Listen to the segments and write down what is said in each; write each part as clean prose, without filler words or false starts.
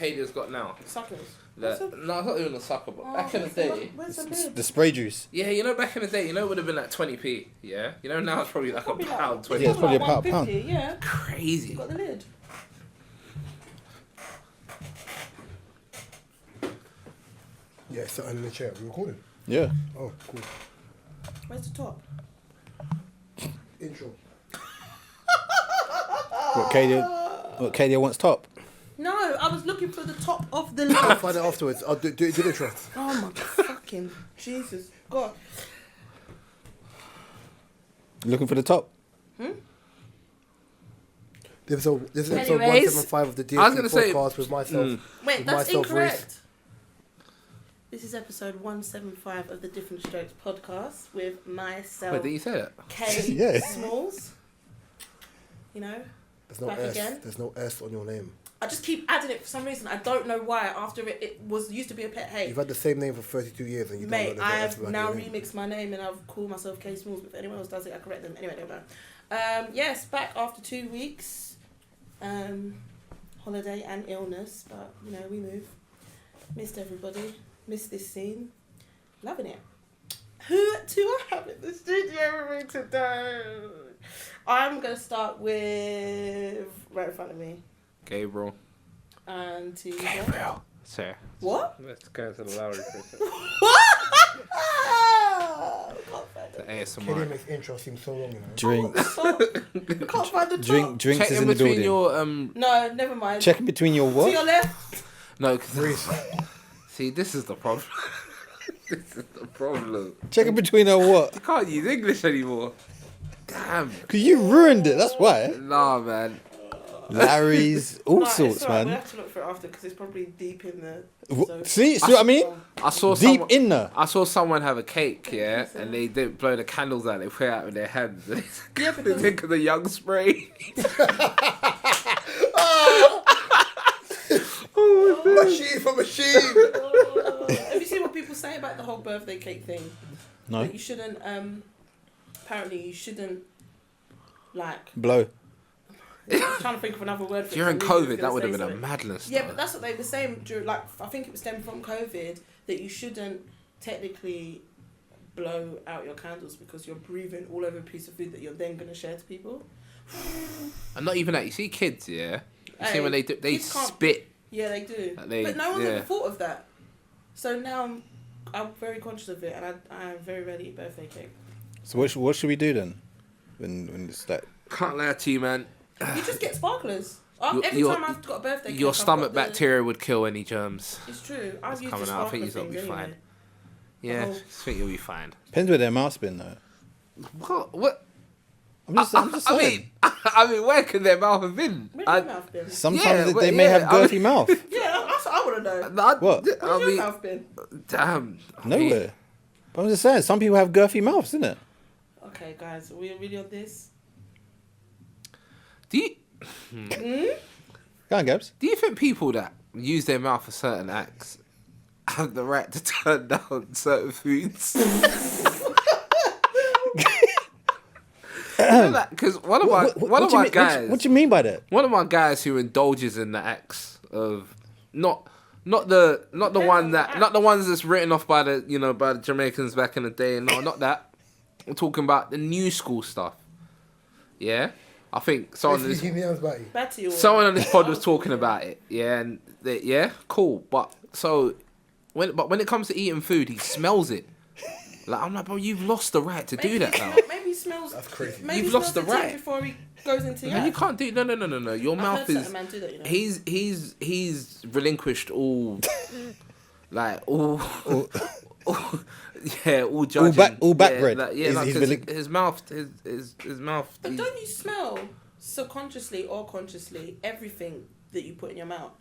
Cadia's got now. Suckers. No, it's not even a sucker, but back in the day... Where's the lid? The spray juice. Yeah, you know, back in the day, it would have been like 20p, yeah? You know, now it's probably like a pound, 20p. Yeah, it's probably about a pound. Yeah. Crazy. Got the lid. Yeah, it's in the chair. We're recording. Yeah. Oh, cool. Where's the top? Intro. What Kadia wants top? No, I was looking for the top of the lid. I'll find it afterwards. I'll do the intro. Oh my fucking Jesus God. Looking for the top? This is episode Anyways. 175 of the I was DFT gonna say- podcast with myself. Wait, with that's myself, incorrect. Reese. This is episode 175 of the Different Strokes podcast with myself, Wait, did you say that? Kay Yeah. Smalls. You know, There's no Back S. again? There's no S on your name. I just keep adding it for some reason. I don't know why. After it was used to be a pet hate. You've had the same name for 32 years and you don't know Mate, there's no I S have back now in your name. remixed my name and I've called myself Kay Smalls. If anyone else does it, I correct them. Anyway, don't know. Yes, back after 2 weeks. Holiday and illness, but you know, we move. Missed everybody. Missed this scene. Loving it. Who do I have in the studio with me today? I'm going to start with right in front of me. Gabriel. And to Sorry. What? Let's go to the Lowry question. The Katie ASMR. makes intro seem so long, you know. Drinks. Can't find the top. Drinks Check is in in the between building. your No, never mind. Checking between your To what? your left. No, 'cause- Reese. see, this is the problem. This is the problem. Checking between our what? You can't use English anymore. Damn. Because you ruined it, that's why. Nah, man. Larry's, all No, sorts, it's alright. man. We'll have to look for it after because it's probably deep in the. See what I mean? I saw Deep someone, in there. I saw someone have a cake, yeah, and they didn't blow the candles out. They put it out with their hands. Yeah, They because think of the young spray. Machine for machine. have you seen what people say about the whole birthday cake thing? No. That you shouldn't. Apparently, you shouldn't. Like, Blow. I'm trying to think of another word for it. During I knew you was COVID, that gonna would have say been a something. madness. Yeah, though. but that's what they were saying during. Like, I think it was stemming from COVID that you shouldn't technically blow out your candles because you're breathing all over a piece of food that you're then gonna share to people. And not even that. You see kids, yeah. You see Hey, when they do, they kids can't- spit. Yeah, they do. Like they- but no one yeah. ever thought of that. So now I'm very conscious of it, and I'm very ready to eat birthday cake. So what should we do then? When it's that... Can't lie to you, man. You just get sparklers. Your- Every your- time I've got a birthday cake, Your I've stomach got the- bacteria would kill any germs. It's true. I've It's used coming the out. I think sparkler you'll be thing fine. anyway. Yeah, Oh. I think you'll be fine. Depends where their mouth's been, though. What? I'm just saying. I mean, where could their mouth have been? Where's your mouth been? Sometimes Yeah, they but may yeah, have I girthy mouth. Yeah, that's what I want to know. What? Where's I your mean, mouth been? damn. I mean, Nowhere. But I'm just saying, some people have girthy mouths, isn't it? Okay, guys, are we really on this? do you Go on, Gabs. do you think people that use their mouth for certain acts have the right to turn down certain foods? Because one of my guys, What do you mean by that? one of my guys who indulges in the acts of not the ones that's written off by the Jamaicans back in the day. No, not that. I'm talking about the new school stuff. Yeah, I think someone on this, Batty or someone on this pod was talking about it. Yeah, and cool. But when it comes to eating food, he smells it. Like, I'm like, bro, you've lost the right to do that now. Maybe he smells. That's crazy. Maybe You've he lost smells the tea right. before he goes into No, you can't do. No. Your I've mouth heard is. certain men do that, you know. He's relinquished all, like all judging. All backbred. His mouth. His mouth. But don't you smell subconsciously or consciously everything that you put in your mouth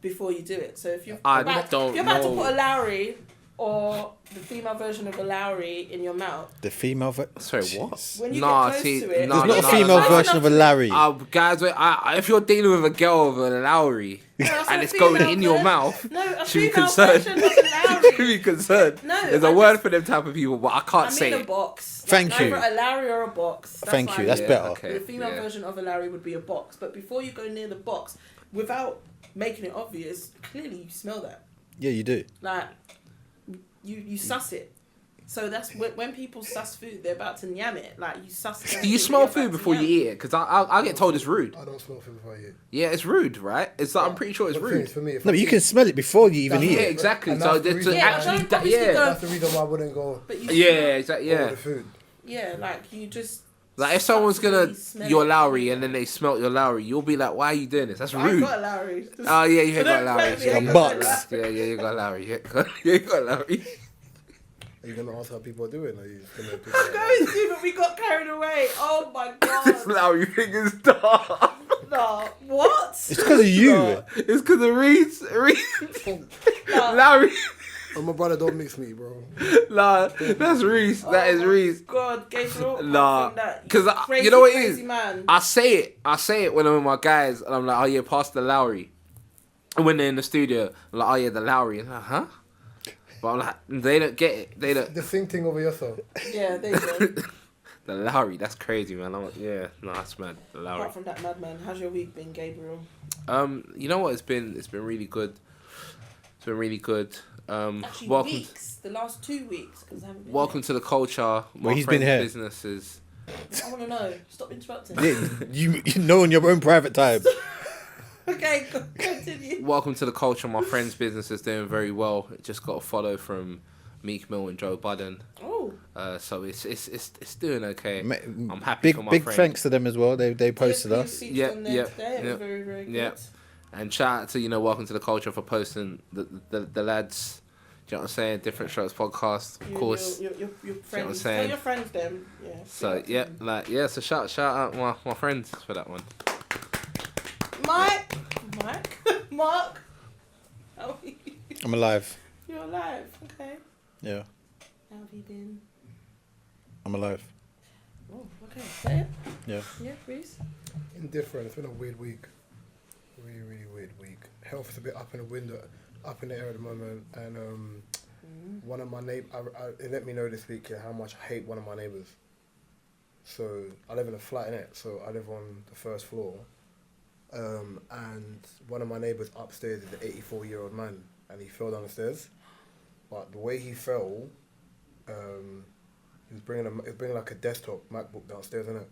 before you do it? So if you're about to put a Lowry or the female version of a Lowry in your mouth. The female Sorry, Jeez. what? When you get close to it, There's not a female version of a Larry. Guys, if you're dealing with a girl with a Lowry and it's going in your mouth, should be concerned. Should be concerned. No, there's a word for them type of people, but I can't say in a it. box. Thank you. Either a Lowry or a box. Thank you. fine. That's better. Okay. The female version of a Lowry would be a box, but before you go near the box, without making it obvious. Clearly, you smell that. Yeah, you do. Like, you suss it. So that's when people suss food, they're about to yam it. Like, you suss it. Do you smell food before you eat it? Because I get told it's rude. I don't smell food before I eat. Yeah, it's rude, right? It's like, I'm pretty sure it's But the thing rude. is, for me, if No, I but you eat- can smell it before you even That's eat Yeah, it. exactly. And So that's the to reason- actually, don't obviously yeah, go- That's the reason why I wouldn't go But you yeah, smell- exactly, over yeah. the food. Yeah, like, you just... Like if someone's gonna subtly smell your it. Lowry and then they smelt your Lowry, you'll be like, "Why are you doing this? That's I ain't rude." got a Lowry. Oh yeah, you So got don't Lowry. tell me I Yeah, ain't got got bucks. a Lowry. yeah, you got Lowry. You got Lowry. Are you gonna ask how people are doing? Are you just gonna? I'm going to, but we got carried away. Oh my This god. Lowry thing is dark. No, what? It's because of you. Nah, it's because of Reese. Nah. Lowry. Oh, my brother don't mix me, bro. Nah, that's Reese. That is Oh my Reese. God, Gabriel. Nah, because 'cause you know what it is? Man. I say it when I'm with my guys, and I'm like, "Oh yeah, pass the Lowry." And when they're in the studio, I'm like, "Oh yeah, the Lowry." And I'm like, huh? But I'm like, they don't get it. They don't. The same thing over yourself. Yeah, there you go. The Lowry, that's crazy, man. I'm like, yeah, no, that's mad. The Lowry. Apart from that madman, how's your week been, Gabriel? You know what? It's been really good. It's been really good. Actually, Welcome, weeks. The last 2 weeks, because I haven't been welcome to the culture. My Well, he's been friend's here. businesses. I want to know. Stop interrupting. Yeah, you know in your own private time. Okay, continue. Welcome to the culture. My friend's business is doing very well. It just got a follow from Meek Mill and Joe Budden. Oh. So it's doing okay. Ma- I'm happy for my big friend. thanks to them as well. They posted TSP us. featured Yeah, on there yeah, today. It was yeah. very, very good. Yeah. And shout out to Welcome to the Culture for posting the lads. Do you know what I'm saying? Different Strokes podcast, of course. Your what I'm friends. saying? Tell your friends them. Yeah. So yeah, so shout out my friends for that one. Mike. Mark. How are you? I'm alive. You're alive. Okay. Yeah, How have you been? I'm alive. Oh, okay. Say it. Yeah. Yeah, Reese. Indifferent. It's been a weird week. Really, really weird week. Health is a bit up in the air at the moment, and one of my it let me know this week how much I hate one of my neighbours. So I live in a flat, innit? So I live on the first floor, and one of my neighbours upstairs is an 84-year-old man, and he fell down the stairs. But the way he fell, he was bringing like a desktop MacBook downstairs, innit?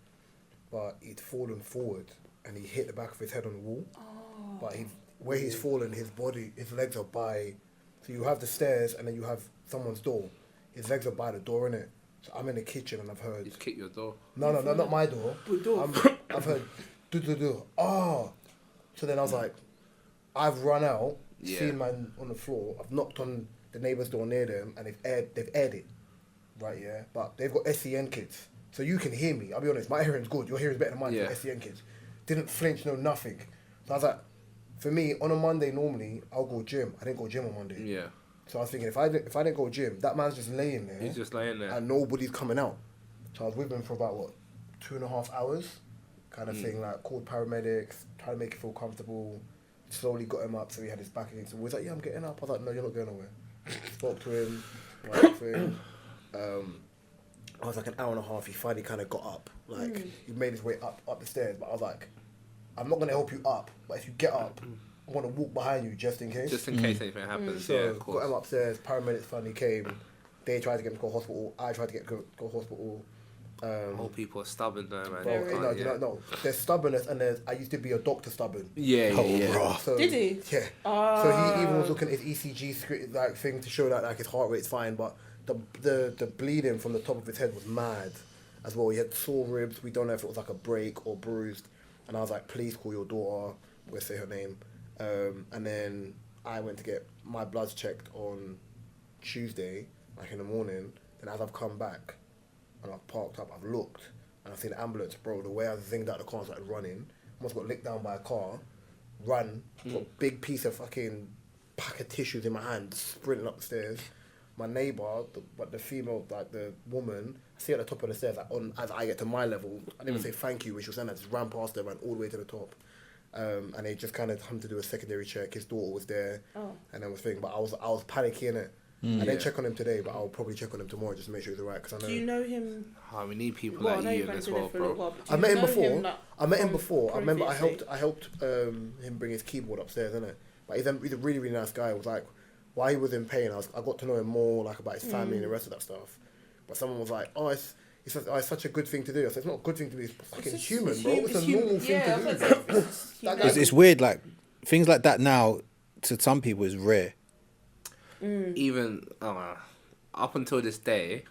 But he'd fallen forward, and he hit the back of his head on the wall. Oh. But where he's fallen, his legs are by. So you have the stairs, and then you have someone's door. His legs are by the door, innit? So I'm in the kitchen, and I've heard. You kick your door. No, not my door. Good door. I've heard do. Oh. So then I was like, I've run out, Yeah. seen man on the floor. I've knocked on the neighbour's door near them, and they've aired it, right? Yeah, but they've got SEN kids, so you can hear me. I'll be honest, my hearing's good. Your hearing's better than mine. Yeah. For SEN kids, didn't flinch, no nothing. So I was like, for me on a Monday normally I'll go gym. I didn't go gym on Monday. Yeah. So I was thinking if I didn't go gym, that man's just laying there. He's just laying there. And nobody's coming out. So I was with him for about 2.5 hours, kind of thing. Like called paramedics, tried to make him feel comfortable. Slowly got him up so he had his back against the wall. He's like, yeah, I'm getting up. I was like, no, you're not going nowhere. Spoke to him, right thing. I was like an hour and a half. He finally kind of got up. Like he made his way up the stairs. But I was like, I'm not gonna help you up. But if you get up, I want to walk behind you just in case. Just in case anything happens. So Yeah, of got course. him upstairs. Paramedics finally came. They tried to get him to go hospital. I tried to get him to go hospital. Old people are stubborn though, man. Very. You can't, yeah. No. There's stubbornness, and I used to be a doctor stubborn. Yeah. So, Did he? Yeah. So he even was looking at his ECG script, like thing to show that like his heart rate's fine, but the bleeding from the top of his head was mad as well. He had sore ribs. We don't know if it was like a break or bruised. And I was like, please call your daughter. We'll say her name. And then I went to get my bloods checked on Tuesday, like in the morning. Then as I've come back and I've parked up, I've looked and I've seen the ambulance, bro. The way I zinged out the car, I started running. Almost got licked down by a car. Ran, got a big piece of fucking pack of tissues in my hand, sprinting up the stairs. My neighbour, the female, like the woman, I see her at the top of the stairs, like as I get to my level. I didn't even say thank you when she was saying that. I just ran past her, ran all the way to the top. And they just kind of come to do a secondary check. His daughter was there, and then was thinking, but I was panicking it. I didn't check on him today, but I'll probably check on him tomorrow just to make sure he's alright. Because I know. Do you know him? Oh, we need people Well, I like know you you've in this been doing world, it for a little bro. while, but do I you met him know before. like, I met him from before. I remember previously? I helped him bring his keyboard upstairs, innit? But he's a really, really nice guy. It was like, while he was in pain, I got to know him more, like, about his family and the rest of that stuff. But someone was like, it's such a good thing to do. I said, it's not a good thing to do, it's fucking human, bro. It's a normal thing to do. That guy It's weird, like, things like that now, to some people, is rare. Even up until this day,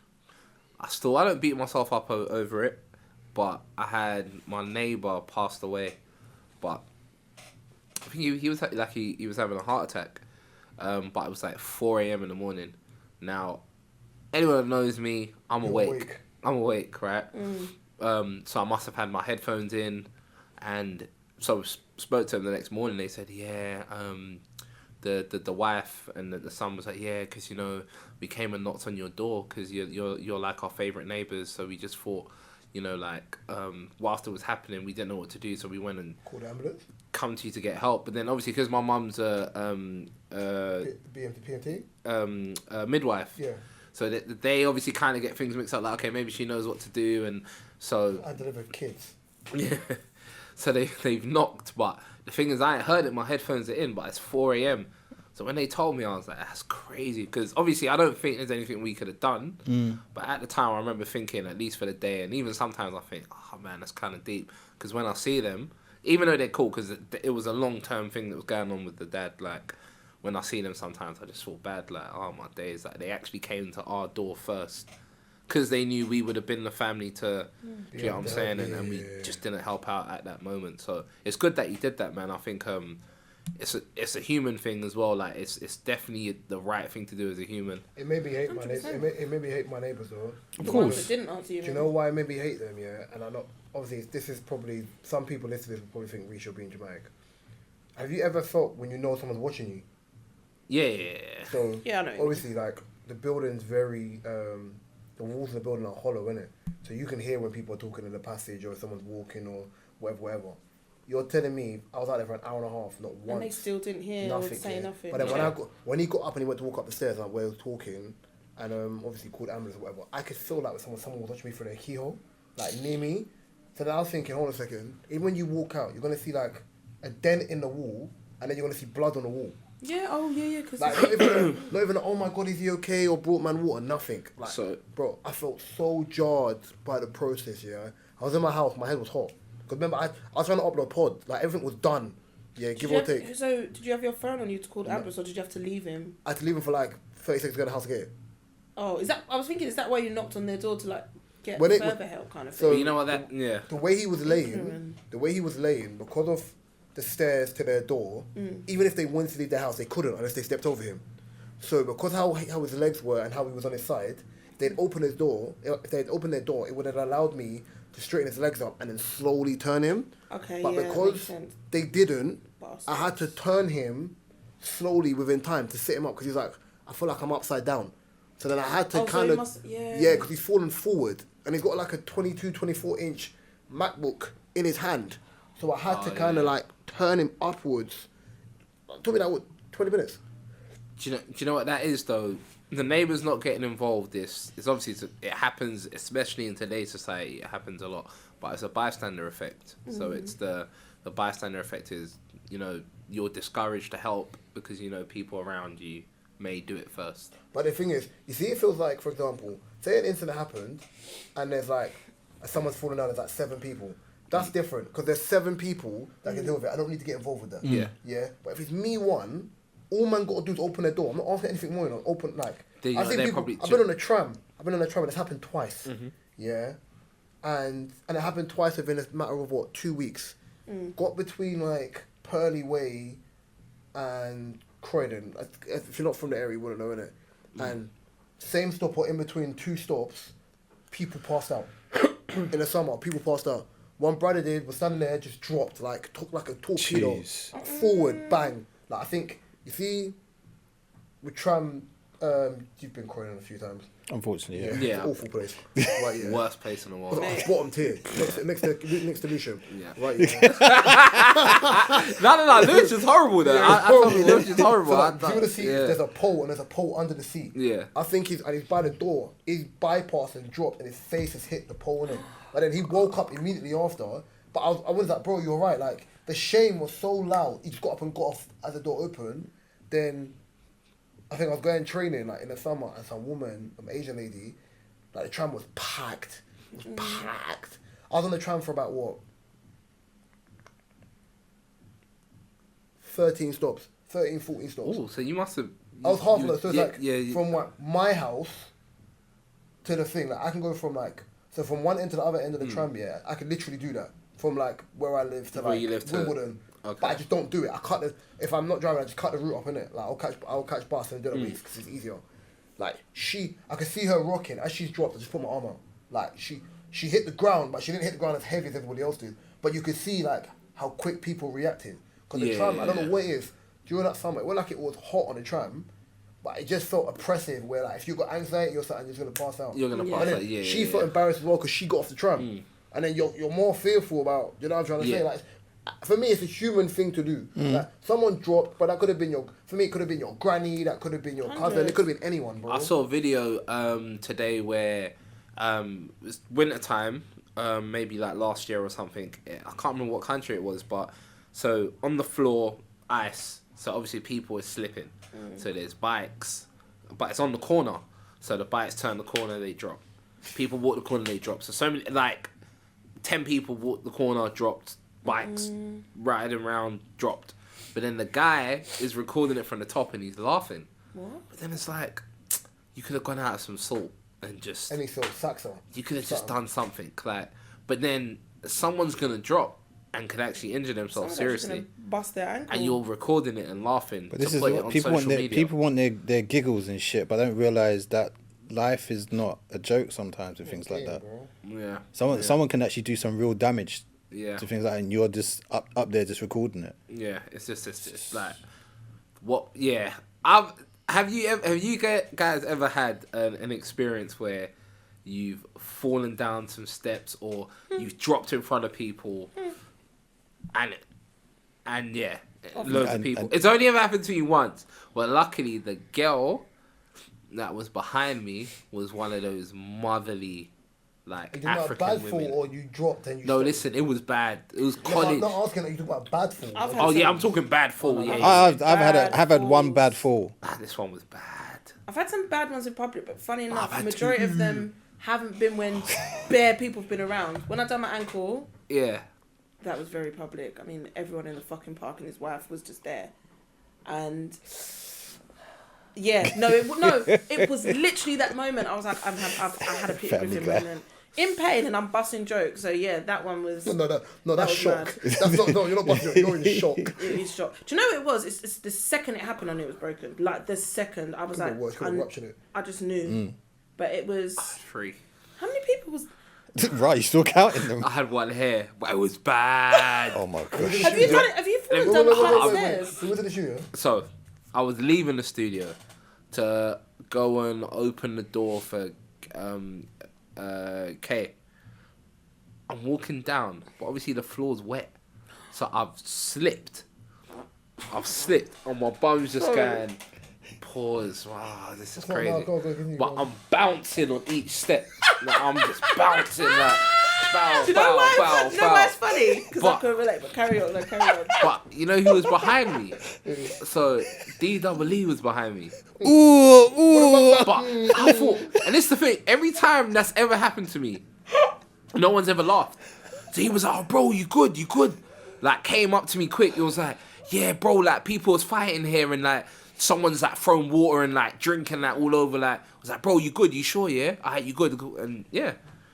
I don't beat myself up over it, but I had my neighbor passed away, but I think he was like he was having a heart attack, but it was like 4 a.m. in the morning. Now, anyone that knows me, I'm awake. I'm awake, right? So I must have had my headphones in, and so spoke to him the next morning. They said, yeah, the wife and the son was like, yeah, because you know we came and knocked on your door because you're like our favorite neighbors, so we just thought, you know, like whilst it was happening, we didn't know what to do, so we went and called the ambulance. Come to you to get help. But then obviously because my mum's a PMT? midwife, Yeah. so they obviously kind of get things mixed up. Like, okay, maybe she knows what to do, and so I delivered kids. yeah. So they've knocked, but the thing is, I ain't heard it. My headphones are in, but it's 4 a.m. So when they told me, I was like, that's crazy. Because obviously, I don't think there's anything we could have done. But at the time, I remember thinking, at least for the day, and even sometimes I think, oh man, that's kind of deep. Because when I see them, even though they're cool, because it was a long-term thing that was going on with the dad, like, when I see them sometimes, I just feel bad. Like, oh my days, like, they actually came to our door first. Because they knew we would have been the family to, do you know what I'm saying? And we just didn't help out at that moment. So it's good that you did that, man. I think it's a human thing as well. Like it's definitely the right thing to do as a human. It made me hate my neighbors. It made me hate my neighbors though. Of The course. ones that didn't answer you. Do you know why it made me hate them? Yeah, and I'm not. Obviously, this is probably some people listening to this will probably think we should be in Jamaica. Have you ever felt when you know someone's watching you? Yeah. So Yeah, I know. obviously, like the building's very. The walls of the building are hollow, innit? So you can hear when people are talking in the passage or someone's walking or whatever. You're telling me I was out there for an hour and a half, not once. And they still didn't hear or say nothing. But then when he got up and he went to walk up the stairs, like where he was talking, and obviously called ambulance or whatever, I could feel like someone was watching me through their keyhole, like near me. So then I was thinking, hold on a second. Even when you walk out, you're gonna see like a dent in the wall, and then you're gonna see blood on the wall. Yeah, because Like not even oh my god, is he okay, or brought man water, nothing. Like, So- bro, I felt so jarred by the process. Yeah, I was in my house, my head was hot. Cause remember, I was trying to upload pod, like everything was done. Yeah, give or take. So did you have your phone on you to call the ambulance, or did you have to leave him? I had to leave him for like 30 seconds to go to the house to get it. Oh, I was thinking, is that why you knocked on their door to like get When it- further help, kind of so- thing? But you know what The way he was laying, Ignorant. because of the stairs to their door, even if they wanted to leave their house, they couldn't unless they stepped over him. So because how his legs were and how he was on his side, if they'd opened their door, it would have allowed me to straighten his legs up and then slowly turn him. Okay, But yeah, makes because sense. they didn't, Bastards. I had to turn him slowly within time to sit him up because he's like, I feel like I'm upside down. So then I had to Oh, so kind he of, must- yeah. yeah, because he's fallen forward and he's got like a 22, 24 inch MacBook in his hand. So I had to kind of like turn him upwards. It took me like, 20 minutes? Do you know what that is though? The neighbours not getting involved. It's obviously it happens, especially in today's society. It happens a lot, but it's a bystander effect. So it's the bystander effect is, you know, you're discouraged to help because you know people around you may do it first. But the thing is, you see, it feels like, for example, say an incident happened and there's like, someone's fallen down, there's like 7 people. That's different because there's 7 people that can deal with it. I don't need to get involved with that. Yeah. Yeah. But if it's me one, all man got to do is open their door. I'm not asking anything more. You know, open like. I've seen people. I've been on a tram. And it's happened twice. Yeah. And it happened twice within a matter of 2 weeks. Got between like Pearly Way and Croydon. If you're not from the area, you wouldn't know, innit? And same stop or in between 2 stops, people passed out. In the summer, people passed out. One brother was standing there, just dropped, took like a torpedo. Jeez. Forward, bang. Like, I think, you see, with tram, You've been Croydon a few times. Unfortunately, yeah. Yeah. It's an awful place. Right, yeah. Worst place in the world. It's bottom tier, next to Lewisham. Yeah. Right, yeah. No. Lewis is horrible though. Yeah, it's I told horrible, you bro. Lewis is horrible. So, like, if you want to see, there's a pole and there's a pole under the seat. Yeah. I think he's by the door. He's bypassed and dropped, and his face has hit the pole in it. But then he woke up immediately after. But I was like, bro, you're right. Like the shame was so loud. He just got up and got off as the door opened. Then I think I was going training like in the summer, and some woman, an Asian lady, like the tram was packed. It was packed. I was on the tram for about what? 13 stops. 13, 14 stops. Oh, so you must have. I was half of it. So it's from like from my house to the thing. Like I can go from like from one end to the other end of the tram. Yeah, I can literally do that from like where I live to Where like you live to- Wimbledon. Okay. But I just don't do it. I cut the if I'm not driving, I just cut the route up in it. Like I'll catch bus and do the race because it's easier. Like I could see her rocking as she's dropped. I just put my arm out. Like she hit the ground, but she didn't hit the ground as heavy as everybody else did. But you could see like how quick people reacted. Because the tram, I don't know what it is. During that summer, it wasn't like it was hot on the tram, but it just felt oppressive. Where like if you got anxiety or something, you're just gonna pass out. You're gonna pass And then out. Yeah. she felt embarrassed as well because she got off the tram, and then you're more fearful about. You know what I'm trying to say? Like for me, it's a human thing to do. Like someone dropped, but that could have been for me, it could have been your granny, that could have been your cousin, it could have been anyone, bro. I saw a video today where it's winter time, maybe like last year or something. I can't remember what country it was, but so on the floor, ice. So obviously people are slipping. So there's bikes, but it's on the corner. So the bikes turn the corner, they drop. People walk the corner, they drop. So many, like 10 people walked the corner, dropped. Bikes riding around, dropped. But then the guy is recording it from the top and he's laughing. What? But then it's like, you could have gone out of some salt and just... Any sort of saxo. You could have just done something. Like, but then someone's going to drop and could actually injure themselves seriously. Bust their ankle. And you're recording it and laughing. But this is put it what on people social want. media. People want their giggles and shit, but don't realize that life is not a joke sometimes with things like that. Bro. Yeah. Someone can actually do some real damage Yeah. to things like that, and you're just up there just recording it. Yeah. It's just like, what? Yeah. Have you guys ever had an experience where you've fallen down some steps or you've dropped in front of people and yeah, loads of people. It's only ever happened to me once, but luckily the girl that was behind me was one of those motherly, like, You talking about African bad women. fall or you dropped and you No, stopped? listen, it was bad. It was No, college. I'm not asking that you talk about bad fall. I've had Oh yeah, some- I'm talking bad fall. Yeah, I've had one bad fall. This one was bad. I've had some bad ones in public, but funny enough, the had majority of them haven't been when bare people have been around. When I done my ankle, Yeah. that was very public. I mean, everyone in the fucking park and his wife was just there, and yeah, it was literally that moment. I was like, I had a Peter Family Griffin guy. moment, in pain, and I'm busting jokes. So yeah, that one was. No, that's was shock. mad. That's not. No, you're not busting. You're in shock. He's shocked. Do you know what it was? It's the second it happened, I knew it was broken. Like the second, I was like, Ruptured it. I just knew. But it was. Free. How many people was? Right, you still counting them? I had one here, but it was bad. Oh my gosh. Have you done it? Have you fallen down the flight of stairs? So went to the studio. So, I was leaving the studio to go and open the door for Kay. I'm walking down, but obviously the floor's wet, so I've slipped. On my bum's just going. Pause. Wow, this is crazy. No, go, continue, But go. I'm bouncing on each step. Like, I'm just bouncing like bow, Do you know bow, why? bow, Do you know why it's bow. funny? Because I But- can relate. But carry on. Carry on. But you know who was behind me? So DWE was behind me. Ooh. But I thought, and it's the thing, every time that's ever happened to me, no one's ever laughed. So he was like, oh, bro, you good? Like, came up to me quick. He was like, yeah, bro, like, people was fighting here and, like, someone's, like, throwing water and, like, drinking, like, all over. Like, I was like, bro, you good? You sure, yeah? All right, you good? And, yeah.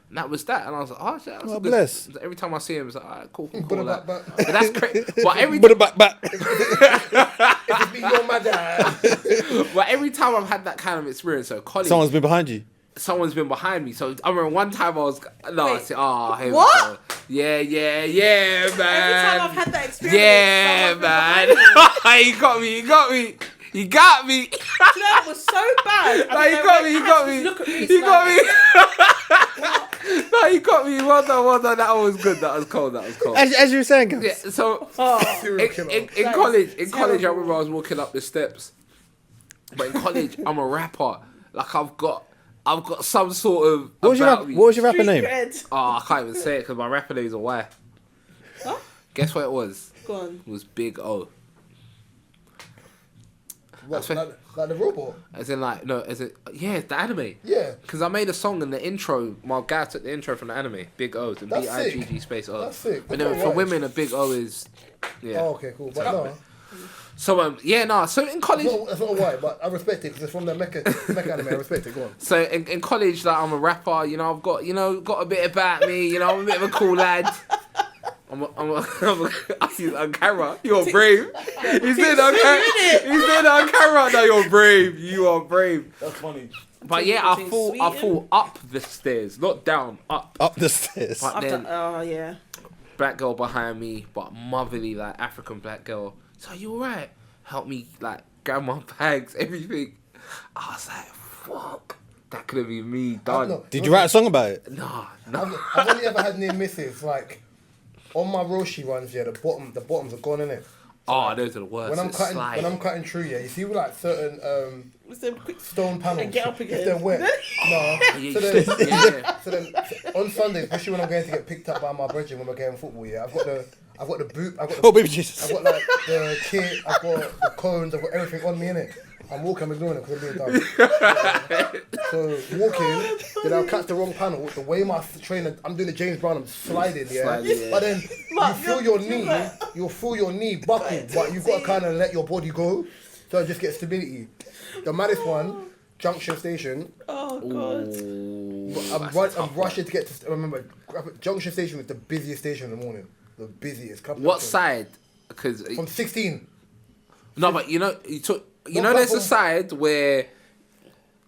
And that was that. And I was like, oh, shit, that's Well, a good. bless. Every time I see him, it's like, all right, cool. But Like, but but that's crazy. But every Put it back. if be your mother. But every time I've had that kind of experience, so college, Someone's been behind you. someone's been behind me. So I remember one time I Wait, said, oh, here what? we go. Yeah, man. Every time I've had that experience, Yeah, someone's been man. behind me. You got me. You got me. That was so bad. No, you got me. You got me. Look at me. You got me. No, you got me. Well done. Well done. That was good. That was cold. That was cold. As you were saying, Yeah. So Serial killer. in That college, is in college, I terrible. remember I was walking up the steps. But in college, I'm a rapper. Like I've got some sort of. what was about me. your rapper name? Oh, I can't even say it because my rapper name is a Y. Huh? Guess what it was? Go on. It was Big O. What, like the robot? As in like, no, as in, yeah, it's the anime. Yeah. Because I made a song in the intro. My guy took the intro from the anime. Big O's and That's sick. BIGG space O. That's sick. But That's then for alright. women, a big O is, yeah. Oh, okay, cool. But no, So yeah, no. So in college, that's not white, but I respect it because it's from the Mecha anime. I respect it. Go on. so in college, like I'm a rapper. You know, I've got got a bit about me. You know, I'm a bit of a cool lad. I see it on camera. You're brave. He's doing it on camera. He's doing it on camera. No, you're brave. You are brave. That's funny. But yeah, I fall up the stairs, not down, up. Up the stairs. But then Oh yeah. black girl behind me, but motherly, like African black girl. So you alright? Help me, like grab my bags, everything. I was like, fuck, that could have been me done. No, Did you write a song about it? Nah. I've only ever had near misses. Like on my Roshi runs, yeah, the bottoms are gone in it. Oh, those are the worst. When I'm It's cutting, slide. when I'm cutting through, yeah, you see like certain Quick. stone panels. And get up again. If they're wet, no. Yeah, So then, yeah. so then on Sunday, especially when I'm going to get picked up by my brethren when we're going football, yeah, I've got the boot, Oh, baby Jesus. I've got like the kit, I've got the cones, I've got everything on me in it. I'm walking, I'm ignoring it because I'm being dumb. So walking, then I'll catch the wrong panel. The way my trainer, I'm doing the James Brown, I'm sliding, yeah. Sliding, yeah. But then you feel you'll feel your knee buckle, but you've got to kind of let your body go, so it just gets stability. The maddest one, Junction Station. Oh god. I'm rushing to get to. Remember, Junction Station was the busiest station in the morning. The busiest. What side? Because From 16. no, but you know No, there's a platform. side where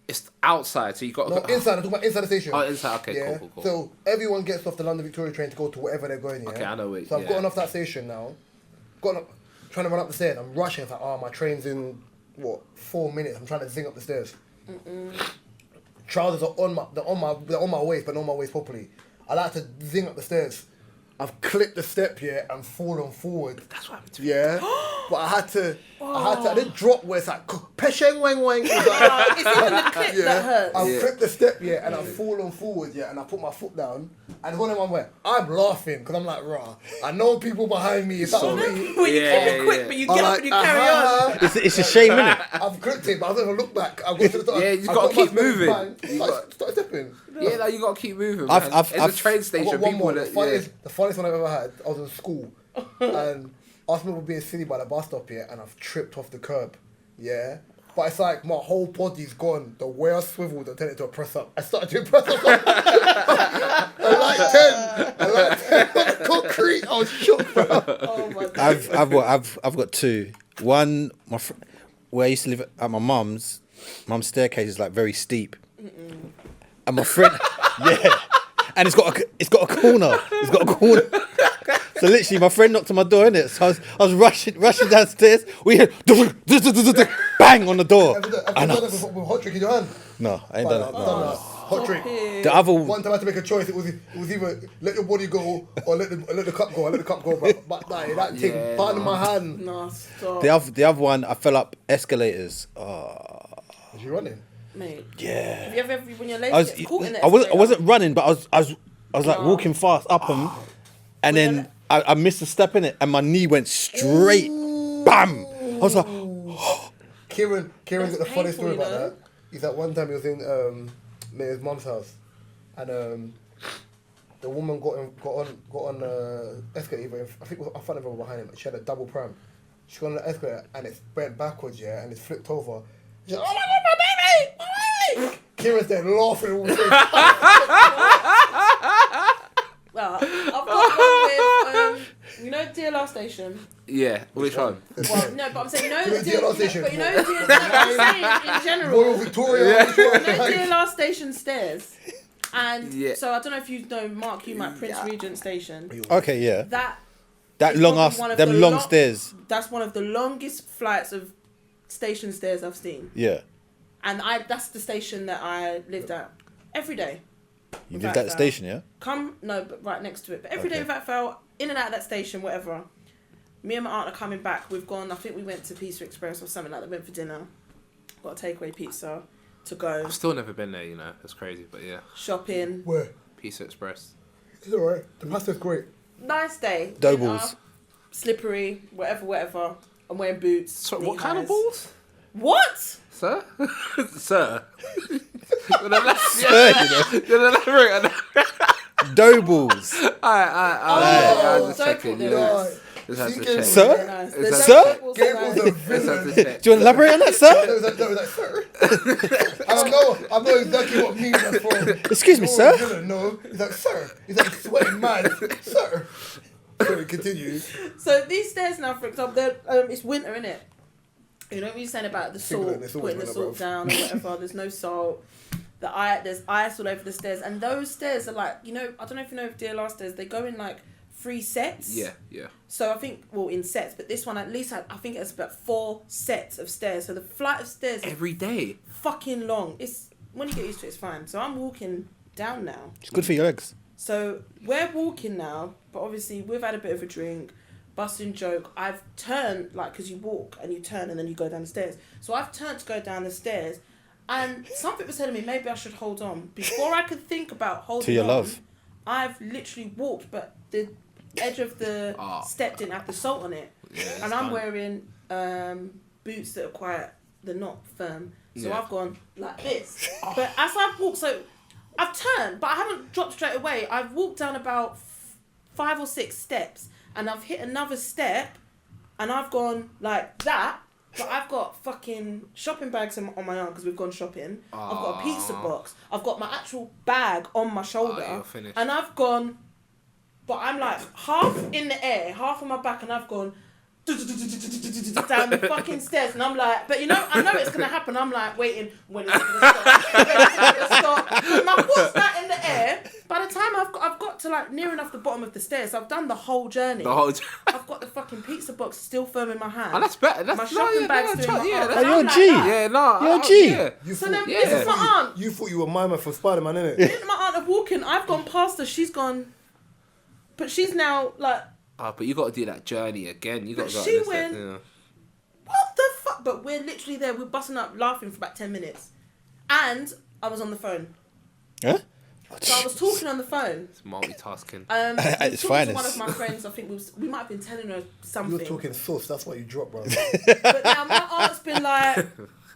it's outside, so you got No, inside. I'm talking about inside the station. Oh, inside. Okay, Yeah. cool. So everyone gets off the London Victoria train to go to wherever they're going. Yeah. Okay, I know it, So I've yeah. gotten off that station now. Trying to run up the stairs. I'm rushing. It's like, oh, my train's in 4 minutes. I'm trying to zing up the stairs. Trousers are on my waist, but not on my waist properly. I like to zing up the stairs. I've clipped the step here and fallen forward. That's what happened to me. Yeah, but I didn't drop where it's like pesheng wang wang. It's even the clip that hurts. I've clipped the step and I've fallen forward and I put my foot down and one of them where I'm laughing because I'm like, rah, I know people behind me. It's So- not me. When you Yeah, keep it quick, yeah. but you I'm get up like, and you carry on. "Ah." It's a shame, innit? I've clipped it, but I've never looked back. I've got to the top. Yeah, you just I've gotta got my keep spinning moving. bang, You got- Start stepping. Yeah, like you gotta keep moving. I've- Man. I've- It's I've- a train I've station. got one People more. that The funniest one I've ever had, I was in school and I was remember being silly by the bus stop here and I've tripped off the curb. Yeah. But it's like my whole body's gone. The way I swiveled, I turned it to a press up. I started doing press up. I like 10. Concrete. I was shook, bro. Oh my god. I've got two. One, where I used to live at my mum's staircase is like very steep, and my friend, yeah, and it's got a corner. It's got a corner. So literally, my friend knocked on my door, innit? So I was rushing downstairs. We heard bang on the door. Have you done And I that was- with hot trick in your hand? No, I ain't done it. I've No. done that. Hot trick. The other One time I had to make a choice. It was either let your body go or let the cup go. I let the cup go, bro. But that thing, Yeah, part in my hand. No, stop. the other one, I fell up escalators. Oh, Was you running? Mate. yeah. Have you ever, when your legs I was get caught in it? I wasn't running, but I was like walking fast up them, and then I missed a step in it, and my knee went straight, bam. I was like, Kieran That's got the funny story painful, about you know? that. He's like one time he was in his mum's house, and the woman got on escalator. I think I found her behind him. She had a double pram. She got on the escalator and it's bent backwards, yeah, and it's flipped over. She's like, "Oh my god, my baby! Kieran's there laughing all the time. Well, I've got one with, you know DLR station? Yeah, which one? Well, no, but I'm saying, no, The DLR station. but you know, I'm saying in general, Royal Victoria. you know DLR station stairs? And Yeah. so I don't know if you know Mark Hume Prince Regent Station. okay, yeah, That that is long probably ass, one of them the long stairs. That's one of the longest flights of station stairs I've seen. Yeah. And that's the station that I lived at every day. You without lived at the fail. station, yeah? But right next to it. But every day Okay. without fail, in and out of that station, whatever. Me and my aunt are coming back. We've gone, I think we went to Pizza Express or something like that. Went for dinner. Got a takeaway pizza to go. I've still never been there, you know. It's crazy, but yeah. Shopping. Where? Pizza Express. It's alright. The pasta's great. Nice day. Dough Dinner, balls. Slippery, whatever. I'm wearing boots. So, what knee kind of highs. balls? What? Sir? Sir? You're the Sir, you know. You're the elaborate on that. Dough balls. Alright, just dough checking. ball, Yeah. No. Just have to Think check. it- Sir? Very nice. Is that- Sir? Dough balls are Game nice. was a Just have villain. to check. Do you want to elaborate on that, sir? No, that's sir. I know exactly what means that's for. Excuse me, Oh, sir? villain, no, he's like, sir. He's like sweating mad. Sir. Sorry, continue. So these stairs now, for example, it's winter, innit? You know what you're saying about the salt, England, it's always putting the winter, salt down or whatever. There's no salt. There's ice all over the stairs, and those stairs are like, you know, I don't know if you know of DLR stairs. They go in like 3 sets. Yeah, yeah. So I think, well, in sets, but this one at least I think it's about 4 sets of stairs. So the flight of stairs is Every day. fucking long. It's when you get used to it, it's fine. So I'm walking down now. It's good for your legs. So we're walking now, but obviously we've had a bit of a drink, busting joke. I've turned, like, because you walk and you turn and then you go down the stairs. So I've turned to go down the stairs, and something was telling me maybe I should hold on. Before I could think about holding To your on, love. I've literally walked, but the edge of the step didn't have the salt on it. Yeah, it's And I'm done. wearing boots that are they're not firm. So Yeah. I've gone like this. But as I've walked, so I've turned, but I haven't dropped straight away. I've walked down about 5 or 6 steps, and I've hit another step, and I've gone like that. But I've got fucking shopping bags on my arm because we've gone shopping. I've got a pizza box. I've got my actual bag on my shoulder. you're finished. And I've gone, but I'm like half in the air, half on my back, and I've gone down the fucking stairs, and I'm like, but you know, I know it's gonna happen. I'm like waiting when it's gonna stop. When it's gonna stop. But my foot's not in the air. By the time I've got to like near enough the bottom of the stairs, I've done the whole journey. I've got the fucking pizza box still firm in my hand. Oh, that's better. That's My shopping bag's still in my arm. Oh, And you're I'm a G. that. Yeah, no. You're a G. Yeah. You So thought, then Yeah. this is my aunt. you thought you were Mima from Spider-Man, innit? Me and my aunt are walking. I've gone past her. She's gone, but she's now like, Oh, but you got to do that journey again. You got But to go. she this, went- yeah. what the fuck? But we're literally there. We're busting up laughing for about 10 minutes, and I was on the phone. Huh? So I was talking on the phone. It's multitasking. It's Talking fine. to one of my friends. I think we might have been telling her You something. were talking sauce, that's why you dropped, bro. But now my aunt's been like,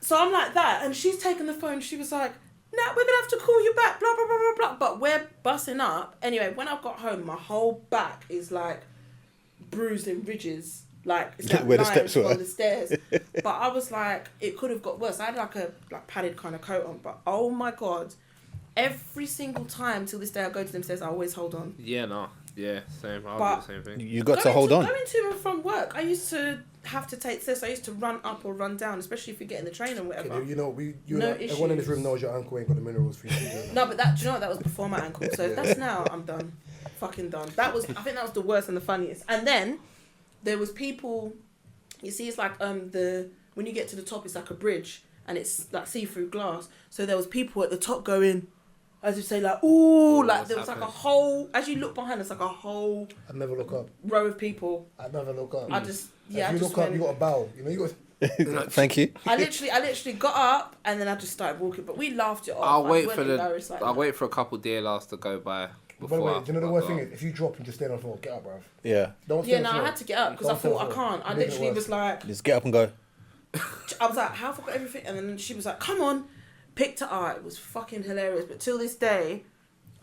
so I'm like that, and she's taken the phone. She was like, "No, we're gonna have to call you back." Blah blah blah blah blah. But we're busting up anyway. When I got home, my whole back is like bruised in ridges. Like it's like Where the lines steps were. on the stairs. But I was like, it could have got worse. I had like a padded kind of coat on, but oh my god, every single time till this day I go to them stairs, I always hold on. Yeah, no. Yeah, same. I'll But- do the same thing. You got to hold on. Going to and from work, I used to have to take stairs. I used to run up or run down, especially if you get in the train or whatever. Okay, you know, No everyone in this issues. room knows your ankle ain't got the minerals for you to do that. No, but do you know what? That was before my ankle. So if that's now, I'm done. Fucking done. I think that was the worst and the funniest. And then there was people. You see, it's like when you get to the top, it's like a bridge, and it's like see-through glass. So there was people at the top going, as you say, like, ooh, like what's there was like a happening? whole. As you look behind, it's like a whole I'd never look up. row of people. I'd never look up. I just If I you just look up, went. you got to bow. You know, you got. Thank you. I literally got up and then I just started walking, but we laughed it off. I'll I wait weren't for embarrassed like I'll that. wait for a couple DLRs to go by By the before. way, do you know the I worst go thing up. is, if you drop and just stay on the floor, get up, bruv. Yeah. Don't stay Yeah, on no, the I floor. had to get up because I Don't stay on thought I the floor. can't. I You're making it literally worse. was like, Just get up and go. I was like, how have I got everything? And then she was like, come on, picked her up. It was fucking hilarious. But till this day,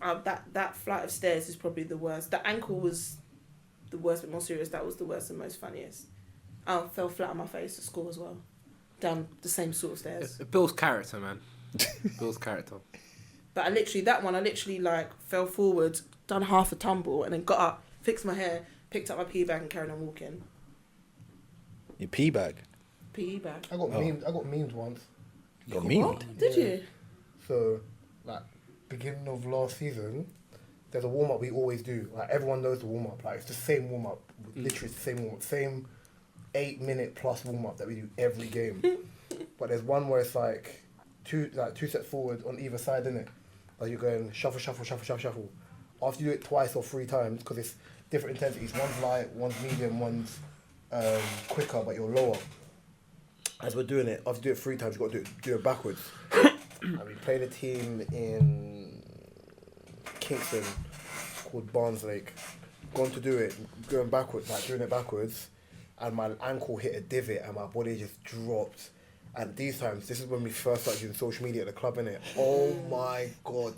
that flight of stairs is probably the worst. The ankle was the worst, but more serious. That was the worst and most funniest. I fell flat on my face at school as well, down the same sort of stairs. It builds character, man. Builds character. But I literally like fell forward, done half a tumble, and then got up, fixed my hair, picked up my pee bag, and carried on walking. Your pee bag. PE bag. I got memed once. Got me. What? Did Yeah. you? So, like, beginning of last season, there's a warm up we always do. Like, everyone knows the warm up. Like, it's the same warm up. Literally, it's the same warm up. Same 8-minute plus warm up that we do every game. But there's one where it's like two steps forward on either side, innit? Like you're going shuffle, shuffle, shuffle, shuffle, shuffle. After you do it twice or 3 times, because it's different intensities. One's light, one's medium, one's quicker, but you're lower. As we're doing it, after you do it 3 times, you've got to do it backwards. And we played a team in Kingston called Barnslake. Gone to do it, going backwards, like doing it backwards, and my ankle hit a divot and my body just dropped. And these times, this is when we first started using social media at the club, innit? Oh my God.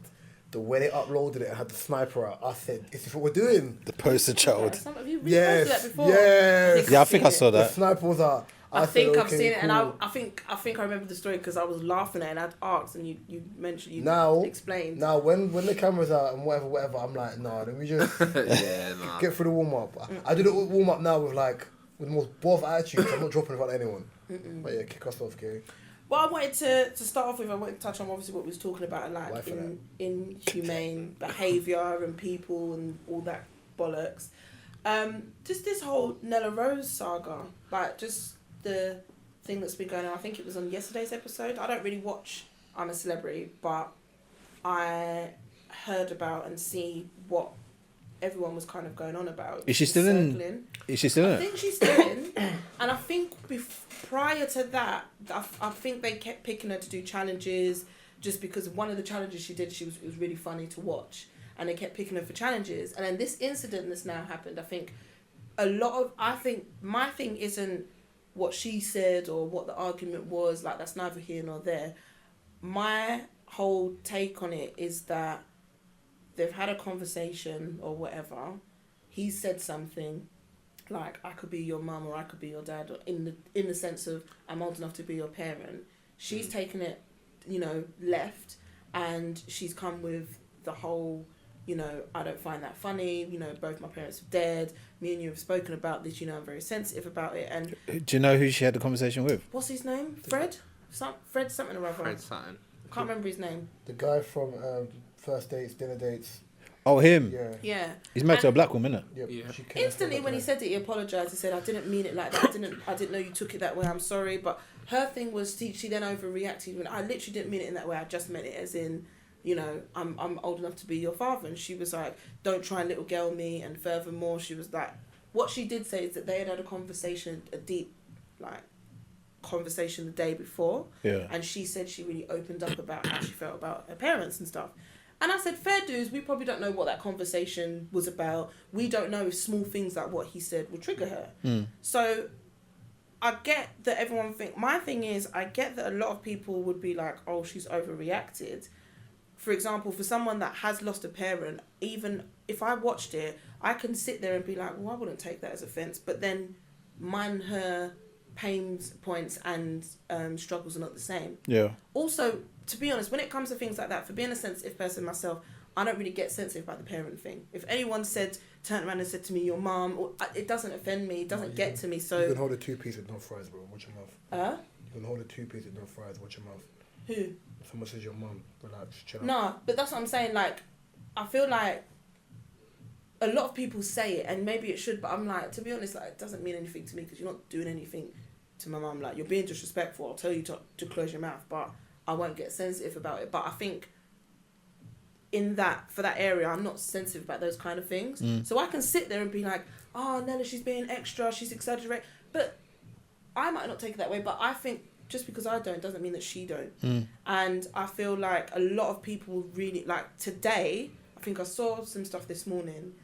The way they uploaded it and had the sniper out, I said, is this what we're doing? The poster child. Have you reposted Yes, that before? yes. Yeah, I think I saw The that. sniper was out. I think said, I've okay, seen it, and cool. I think I remember the story because I was laughing at it and I'd asked, and you mentioned, you Now, explained. Now, when the camera's out and whatever, I'm like, nah, let me just Yeah, nah. get through the warm up. I do the warm up now with the most both attitude. I'm not dropping in front of anyone. But yeah, kick us off, okay? Well, I wanted to start off with, I wanted to touch on obviously what we was talking about, like Why for that? inhumane behaviour and people and all that bollocks. Just this whole Nella Rose saga, like just the thing that's been going on. I think it was on yesterday's episode. I don't really watch I'm a Celebrity, but I heard about and see what everyone was kind of going on about. Is she still in? Circling. Is she still I in it? think she's still in, and I think prior to that, I think they kept picking her to do challenges just because one of the challenges she did, it was really funny to watch, and they kept picking her for challenges. And then this incident that's now happened, I think my thing isn't what she said or what the argument was, like that's neither here nor there. My whole take on it is that they've had a conversation or whatever. He said something like, I could be your mum or I could be your dad, or in the sense of I'm old enough to be your parent. She's taken it, left, and she's come with the whole, I don't find that funny, both my parents are dead, me and you have spoken about this, I'm very sensitive about it. And Do you know who she had the conversation with? what's his name? Fred something or other. Fred Sutton. Can't remember his name. The guy from first dates, dinner dates. Oh, him. Yeah. Yeah. He's married to a black woman, isn't it? Yeah. Yeah. She came Instantly from when he that said it, he apologised. He said, I didn't mean it like that. I didn't know you took it that way. I'm sorry. But her thing was she then overreacted. When I literally didn't mean it in that way. I just meant it as in, I'm old enough to be your father. And she was like, don't try and little girl me. And furthermore, she was like, what she did say is that they had a conversation, a deep, conversation the day before. Yeah. And she said she really opened up about how she felt about her parents and stuff. And I said, fair dues, we probably don't know what that conversation was about. We don't know if small things like what he said will trigger her. So I get that everyone my thing is, I get that a lot of people would be like, oh, she's overreacted. For example, for someone that has lost a parent, even if I watched it, I can sit there and be like, well, I wouldn't take that as offence. But then mine, her pains, points and struggles are not the same. Yeah. Also, to be honest, when it comes to things like that, for being a sensitive person myself, I don't really get sensitive about the parent thing. If anyone turned around and said to me, your mum, it doesn't offend me, it doesn't get to me, so... You can hold a 2-piece with no fries, bro. Watch your mouth. You can hold a 2-piece with no fries. Watch your mouth. Who? If someone says your mum, relax, chill out. No, but that's what I'm saying, I feel like a lot of people say it, and maybe it should, but I'm like, to be honest, it doesn't mean anything to me, because you're not doing anything to my mum. You're being disrespectful, I'll tell you to close your mouth, but I won't get sensitive about it. But I think for that area, I'm not sensitive about those kind of things. So I can sit there and be like, oh, Nella, she's being extra, she's exaggerating. But I might not take it that way, but I think just because I don't doesn't mean that she don't. And I feel like a lot of people really, today, I think I saw some stuff this morning,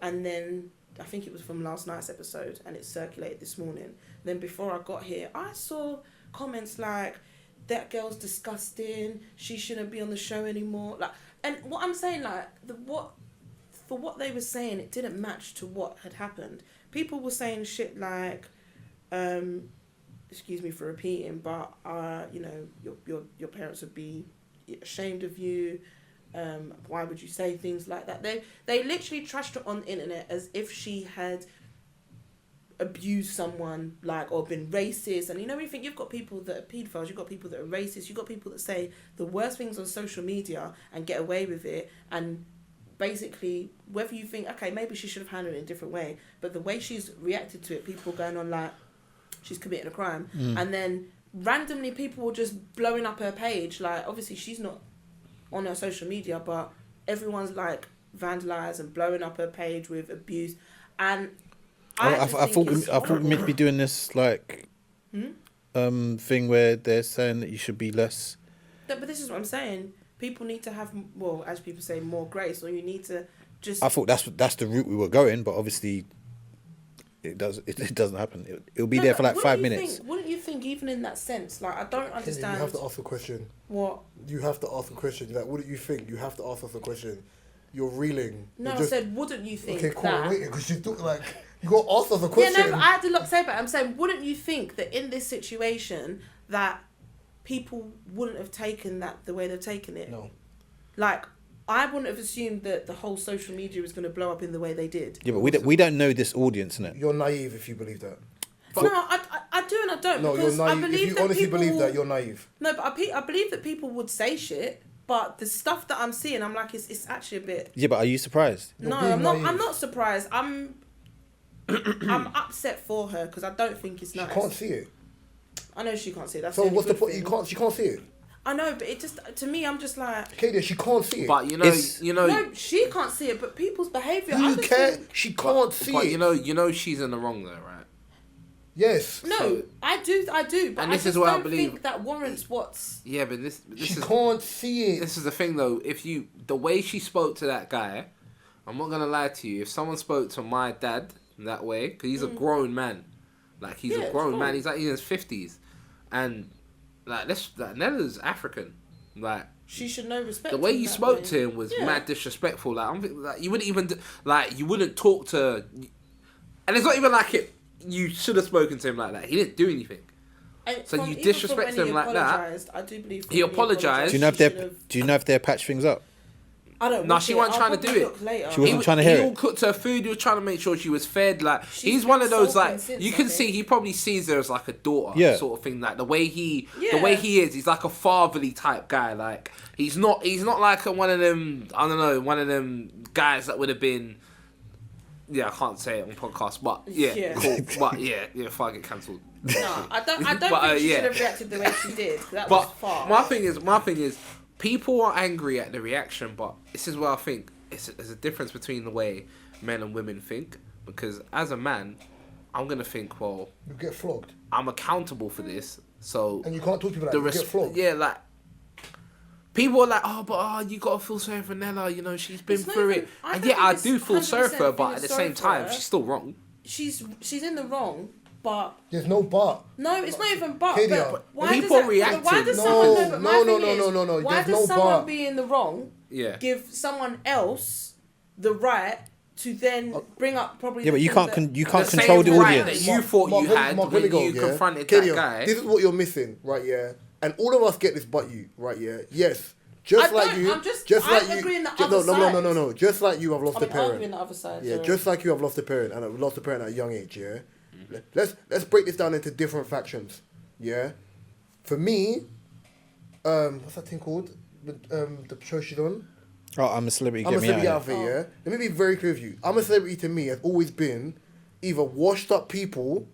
and then I think it was from last night's episode, and it circulated this morning. Then before I got here, I saw comments like, that girl's disgusting, she shouldn't be on the show anymore. And what I'm saying, for what they were saying, it didn't match to what had happened. People were saying shit like, excuse me for repeating, but your parents would be ashamed of you. Why would you say things like that? They literally trashed her on the internet as if she had abused someone, or been racist. And you think you've got people that are paedophiles, you've got people that are racist, you've got people that say the worst things on social media and get away with it. And basically, whether you think, okay, maybe she should have handled it in a different way, but the way she's reacted to it, people going on she's committing a crime. And then randomly people were just blowing up her page. Like, obviously she's not on her social media, but everyone's like vandalised and blowing up her page with abuse. And I thought we meant to be doing this like thing where they're saying that you should be less. But this is what I'm saying. People need to have, well, as people say, more grace, or you need to just. I thought that's the route we were going, but obviously it doesn't happen. It'll be there for like 5 minutes. Wouldn't you think, even in that sense, like, I don't understand. You have to ask a question. What? You have to ask a question. Like, wouldn't you think? You have to ask us a question. You're reeling. No, I said, wouldn't you think okay, cool. that? Wait, because you thought like you got to ask us a question. Yeah, no, but I had to look say, but I'm saying, wouldn't you think that in this situation that people wouldn't have taken that the way they've taken it? No. Like, I wouldn't have assumed that the whole social media was going to blow up in the way they did. Yeah, but we don't know this audience, innit? You're naive if you believe that. No, I do and I don't. No, because you're naive. I believe If you that honestly people believe that, you're naive. No, but I believe that people would say shit, but the stuff that I'm seeing, I'm like, it's actually a bit. Yeah, but are you surprised? No, I'm not. I'm not surprised. I'm upset for her because I don't think it's nice. She can't see it. I know she can't see it. That's So the only what's the good point? thing. She can't see it. I know, but it just, to me, I'm just like. Katie, she can't see it. But No, she can't see it, but people's behaviour. Who cares? She can't see but it. you know she's in the wrong there, right? Yes. No, So- I do, but And I this just is what I don't believe. think that warrants what's. Yeah, but this She is can't see it. this is the thing though. The way she spoke to that guy, I'm not gonna lie to you. If someone spoke to my dad that way, because he's a grown man, like he's Yeah, a grown sure. man. He's like in his 50s, and like Nella's African. Like She should know respect. the way in you that spoke way. to him was Yeah. mad disrespectful. Like I'm thinking, like you wouldn't even you wouldn't talk to, and it's not even like it. You should have spoken to him like that. He didn't do anything. And So you even disrespect from when him like that. apologised, I do believe. He apologised. Do you know if they're patched things up? I don't. No, watch she it. wasn't I'll trying to do probably it. look later. She wasn't trying to hear He it. all cooked her food. He was trying to make sure she was fed. Like She's he's one of been those like sulking since, you I can think. see he probably sees her as like a daughter, Yeah. sort of thing. Like the way he Yeah. is, he's like a fatherly type guy. Like he's not like one of them. I don't know, one of them guys that would have been. Yeah, I can't say it on podcast, but yeah, cool. But yeah, if I get cancelled. No, I don't. I don't But, think she yeah. should have reacted the way she did. That But was far. my thing is, people are angry at the reaction, but this is where I think there's a difference between the way men and women think. Because as a man, I'm gonna think, well, You get flogged. I'm accountable for this, so And you can't talk to people like that. You get flogged. yeah, like people are like, you gotta feel sorry for Nella, you know, she's been It's not through even- it, I and don't yeah, I think do it's feel sorry for her, 100% but at the feeling same sorry for time, her. she's still wrong. She's in the wrong, but There's no but. no, it's not even but. Katie, But why people does that, reacting. Why does No, someone? No, but my no, thing no, is, no, no, no, Why there's does no someone but. be in the wrong? Yeah. Give someone else the right to then bring up probably. Yeah, but the you things can't that- you can't The control same the right audience. that you thought you had when you confronted Katie, that guy. This is what you're missing, right? Yeah, and all of us get this, but you, right? Yeah, yes. Just I like don't- you, I'm just- just I'm like you. agreeing the no, other no. Just like you have lost I'm a parent. arguing the other side. Yeah, sorry. just like you have lost a parent and I've lost a parent at a young age, yeah? Let's break this down into different factions, yeah? For me, what's that thing called? The show she's on? Oh, I'm a celebrity. I'm Get a me celebrity out. outfit, yeah? Let me be very clear with you. I'm a celebrity to me has always been either washed up people,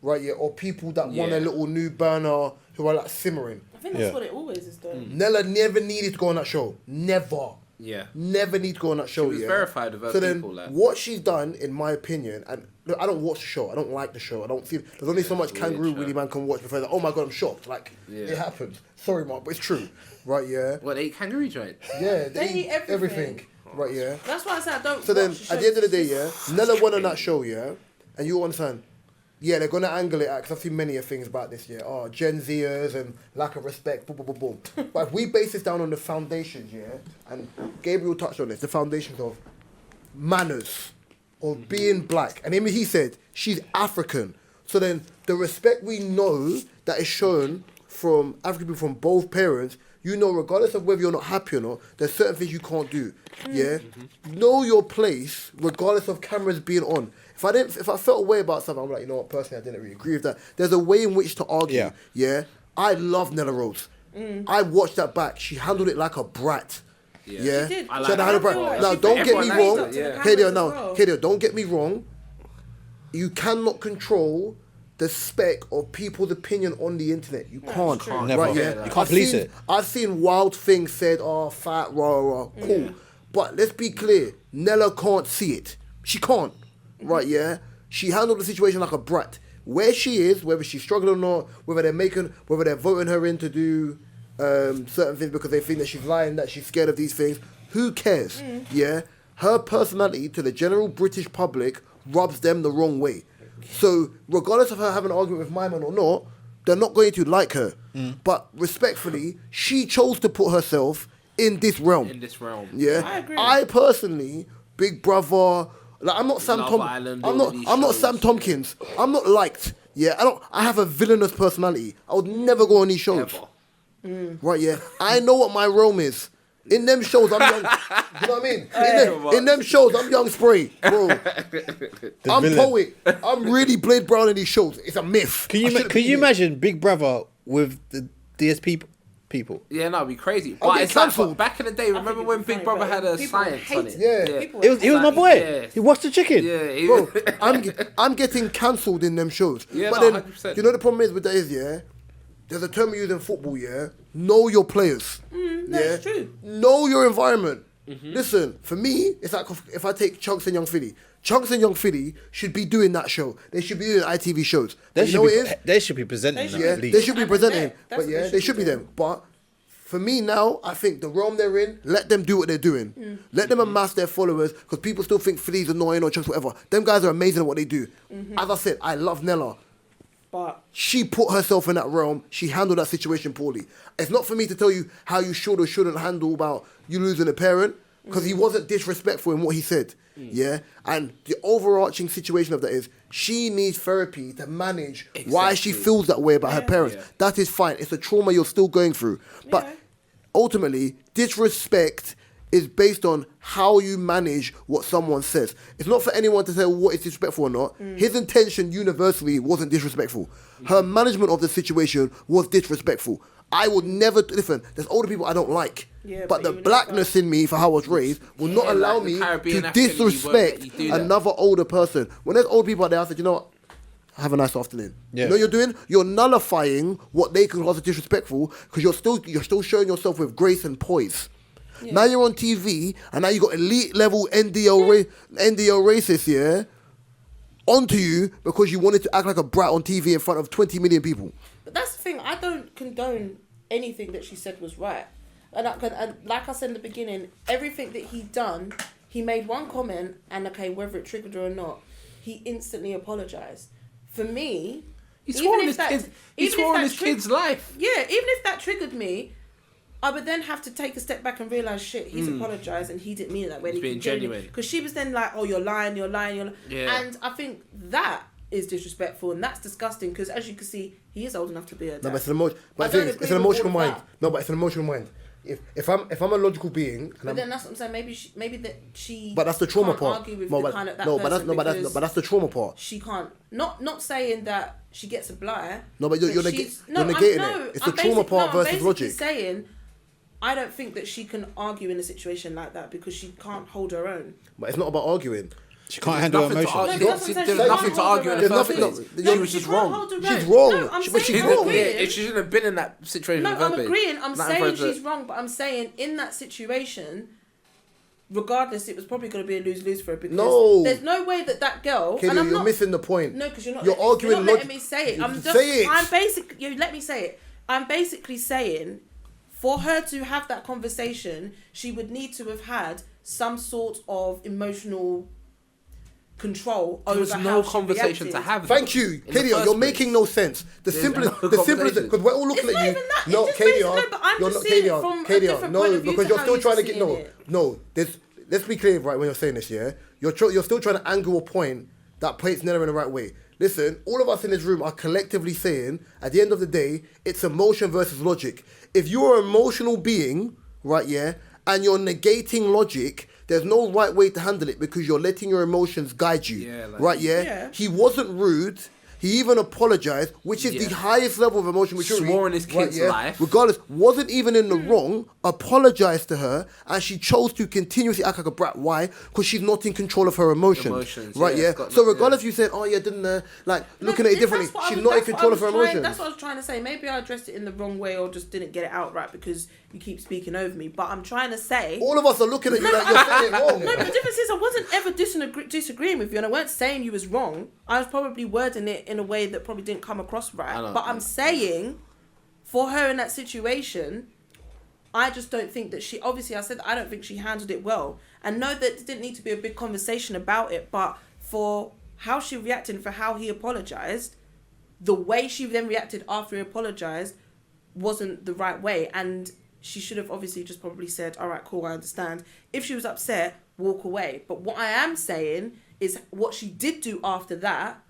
right, yeah, or people that want a Yeah. little new burner who are like simmering. I think that's Yeah. what it always is, though. Nella never needed to go on that show. Never. Yeah. Never need to go on that show. was yeah? verified with her so then, people, like. what she's done, in my opinion, and look, I don't watch the show. I don't like the show. I don't see. There's only so much it's a weird kangaroo show. willy man can watch before like, oh my god, I'm shocked. Like Yeah. it happens. Sorry, Mark, but it's true. Right? Yeah. What, they eat kangaroo joint? Yeah. They eat everything. Right? Yeah. That's why I said I don't. So then, watch at the end of the day, shows. yeah, Nella won on that show, yeah, and you understand. Yeah, they're gonna angle it at because I've seen many of things about this. Yeah, Gen Zers and lack of respect. Boom, boom, boom, boom. But if we base this down on the foundations, yeah, and Gabriel touched on this, the foundations of manners, of being black, and then he said she's African. So then, the respect we know that is shown from African people from both parents, you know, regardless of whether you're not happy or not, there's certain things you can't do. Yeah, know your place, regardless of cameras being on. If I felt a way about something, I'm like, you know what, personally, I didn't really agree with that. There's a way in which to argue. Yeah. Yeah, I love Nella Rose. I watched that back. She handled it like a brat. Yeah, She did. I She had like handle that. brat. Like Now, she don't get me everyone wrong. likes it, yeah. Kadia, Cameras now, as well. Kadia, don't get me wrong. You cannot control the spec of people's opinion on the internet. You can't. true. Never. Right, You yeah. can't police it. I've seen wild things said, fat, rah, cool. But let's be clear, Nella can't see it. She can't. Right, yeah? She handled the situation like a brat. Where she is, whether she's struggling or not, whether they're voting her in to do certain things because they think that she's lying, that she's scared of these things, who cares? Yeah? Her personality to the general British public rubs them the wrong way. So, regardless of her having an argument with my man or not, they're not going to like her. But respectfully, she chose to put herself in this realm. Yeah, I agree. I personally, Big Brother, like I'm not Sam Love Tom. Island, I'm all not. these I'm not shows. Sam Tompkins. I'm not liked. Yeah, I don't. I have a villainous personality. I would never go on these shows. Ever. Right? Yeah, I know what my realm is. In them shows, I'm young. You know what I mean? In them shows, I'm young Spray, bro. I'm villain. poet. I'm really Blade Brown in these shows. It's a myth. Can I shouldn't you be here. imagine Big Brother with the DSP people? Yeah, no, it'd be crazy. I'll But get it's like, cancelled. back in the day, remember it'd when be Big funny, Brother but had a people would science hate on it? Yeah. People He was my boy. Yeah. He watched the chicken. Yeah, Bro, I'm getting cancelled in them shows. Yeah, but no, then, 100%. you know the problem is with that is, yeah, there's a term we use in football, yeah, know your players. No, it's true. Know your environment. Listen, for me, it's like if I take Chunks and Young Philly. Chunks and Young Philly should be doing that show. They should be doing ITV shows. But you know what it is? They should be presenting They that should. Yeah, at least. they should be And presenting. that's But what yeah, they should be doing. them. But for me now, I think the realm they're in, let them do what they're doing. Let them amass their followers because people still think Philly's annoying or Chunks, whatever. Them guys are amazing at what they do. As I said, I love Nella. But She put herself in that realm. She handled that situation poorly. It's not for me to tell you how you should or shouldn't handle about you losing a parent because he wasn't disrespectful in what he said. Yeah? And the overarching situation of that is she needs therapy to manage why she Exactly. feels that way about her parents. Yeah. That is fine. It's a trauma you're still going through. But Yeah. ultimately, disrespect is based on how you manage what someone says. It's not for anyone to say what is disrespectful or not. His intention universally wasn't disrespectful. Her management of the situation was disrespectful. I would never listen. There's older people I don't like, Yeah, but but the you would blackness in me for how I was raised will not Yeah, allow like the me Caribbean to African, you won't disrespect let you do that. another older person. When there's old people out there, I said, you know what? Have a nice afternoon. Yeah. You know what you're doing? You're nullifying what they consider disrespectful because you're still showing yourself with grace and poise. Now you're on TV and now you got elite level NDO racists, yeah, onto you because you wanted to act like a brat on TV in front of 20 million people. But that's the thing. I don't condone anything that she said was right. And like I said in the beginning, everything that he done, he made one comment, and okay, whether it triggered her or not, he instantly apologized. For me, He's even swore on if his that- kid's, he's even if swore on that his tri- kid's life. yeah, even if that triggered me, I would then have to take a step back and realise, shit, he's apologised and he didn't mean it that way. He's being genuine. Because she was then like, oh, you're lying. Yeah. And I think that is disrespectful and that's disgusting because as you can see, he is old enough to be a dad. No, but it's an emotion. I But don't the thing is, agree it's an with emotional all of mind. that. No, but it's an emotional mind. If I'm a logical being, and But I'm, then that's what I'm saying. Maybe that she. but that's the trauma can't part. Argue with No, the but kind of that no, but person because but that's the trauma part. she can't. Not saying that she gets a blight. No, but you're she's- negating I'm- it. It's the I'm trauma basic- part no, I'm versus basically logic. Saying, I don't think that she can argue in a situation like that because she can't hold her own. But it's not about arguing. She can't handle Nothing to emotions. argue. No, that's what I'm saying, There's she nothing can't to hold argue her in the own. first There's place. nothing- No, she was she just can't wrong. hold her She's own. wrong. No, I'm But she's saying wrong. I'm agreeing. She shouldn't have been in that situation. No, in the I'm first place. agreeing. I'm Nothing saying for her she's to- wrong, but I'm saying in that situation, regardless, it was probably going to be a lose-lose for her because No. there's no way that girl. Katie, and I'm you're not, missing the point. No, because you're not. You're arguing. You're not letting me say it. I'm just. Say it. I'm basically. You let me say it. I'm basically saying, for her to have that conversation, she would need to have had some sort of emotional control There over was how no she conversation to reacted. have. Thank you, in the Katie. first You're place. making no sense. The There's simplest, no the simplest, conversation. because we're all looking It's at not you. even that. No, It's just Katie, basically- but I'm you're just not seeing it Katie, from a Katie, different no, point of view because to you're how still you're trying to get seeing it. no. Let's be clear, right? When you're saying this, yeah, you're still trying to angle a point that paints Nella in the right way. Listen, all of us in this room are collectively saying, at the end of the day, it's emotion versus logic. If you're an emotional being, right, yeah, and you're negating logic, there's no right way to handle it because you're letting your emotions guide you, Yeah, like- right, yeah? Yeah. He wasn't rude. He even apologized, which is the highest level of emotional maturity. Swore in his kid's life. Regardless, wasn't even in the wrong, apologized to her, and she chose to continuously act like a brat. Why? Because she's not in control of her emotions. Right, yeah? So regardless you said, oh yeah, didn't looking at it differently, she's not in control of her emotions. That's what I was trying to say. Maybe I addressed it in the wrong way or just didn't get it out right because you keep speaking over me. But I'm trying to say... All of us are looking at you like you're saying it wrong. No, but the difference is I wasn't ever disagreeing with you, and I weren't saying you was wrong. I was probably wording it in a way that probably didn't come across right. But I'm saying, for her in that situation, I just don't think that she... Obviously, I said I don't think she handled it well. And no, that there didn't need to be a big conversation about it, but for how she reacted and for how he apologised, the way she then reacted after he apologised wasn't the right way. And she should have obviously just probably said, all right, cool, I understand. If she was upset, walk away. But what I am saying is what she did do after that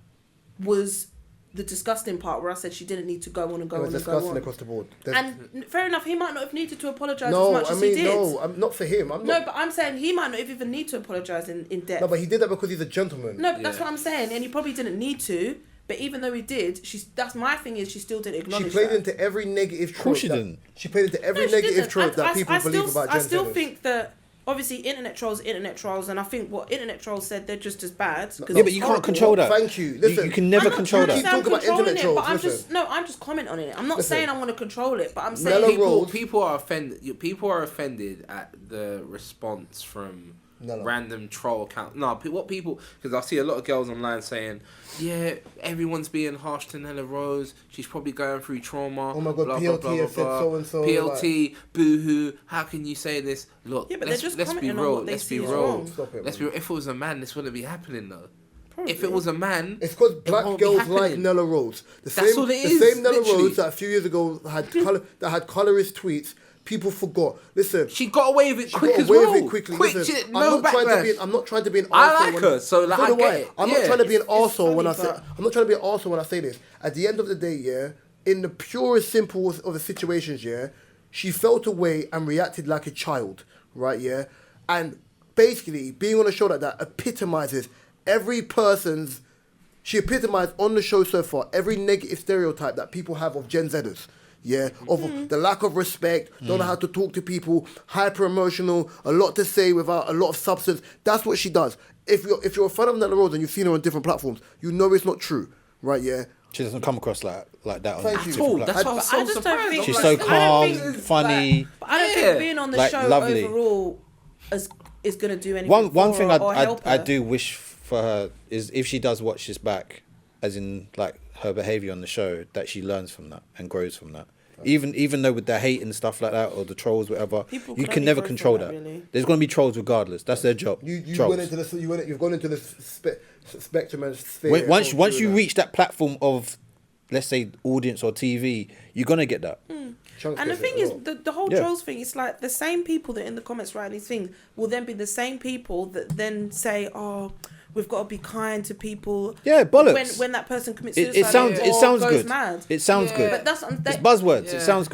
was the disgusting part where I said she didn't need to go on and go on and go on. It was disgusting across the board. And fair enough, he might not have needed to apologise as much as he did. No, I'm not for him. No, but I'm saying he might not even need to apologise in depth. No, but he did that because he's a gentleman. No, but that's what I'm saying. And he probably didn't need to. But even though he did, that's my thing is she still didn't acknowledge She played into every negative trope. Of course she didn't. She played into every negative trope that people believe about gender. I still think that... Obviously, internet trolls, and I think what internet trolls said, they're just as bad. Yeah, but you can't control that. Thank you. Listen, you can never control that. Keep talking about internet trolls. But I'm just commenting on it. I'm not saying I want to control it, but I'm saying people are offended. People are offended at the response from random troll account. No, what people, because I see a lot of girls online saying, yeah, everyone's being harsh to Nella Rose. She's probably going through trauma. Oh my god, PLT has said so and so. PLT, boohoo. How can you say this? Look, yeah, but let's be real. Let's be real. Let's be real. If it was a man, this wouldn't be happening though. Probably. If it was a man, it's because black girls like Nella Rose. That's all it is. The same Nella Rose that a few years ago had colorist tweets. People forgot. Listen, she got away with it quick as well. Quickly. Listen, I'm not trying to be an arsehole. I like her, so like I get it. I'm not trying to be an arsehole when I say. I'm not trying to be an arsehole when I say this. At the end of the day, yeah, in the purest, simplest of the situations, yeah, she felt away and reacted like a child, right? Yeah, and basically being on a show like that epitomizes every person's. She epitomized on the show so far every negative stereotype that people have of Gen Zers. Yeah, of the lack of respect, don't know how to talk to people, hyper emotional, a lot to say without a lot of substance. That's what she does. If you're a fan of Nella Rose and you've seen her on different platforms, you know it's not true, right? Yeah. She doesn't come across like that. Thank you. Cool. That's why I was so surprised. She's so calm, funny. But I don't think being on the show lovely. Overall is going to do anything. One thing I do wish for her is if she does watch this back, as in like her behaviour on the show, that she learns from that and grows from that. Even though with the hate and stuff like that, or the trolls, whatever, you can never control that. Really. There's going to be trolls regardless. That's their job. You've gone into this spectrum and sphere. Once you reach that platform of, let's say, audience or TV, you're going to get that. And the thing is, the whole trolls thing, it's like the same people that in the comments write these things will then be the same people that then say, oh, we've got to be kind to people. Yeah, bollocks. When that person commits suicide it sounds goes good. mad. It sounds good. But it's buzzwords. Yeah. It sounds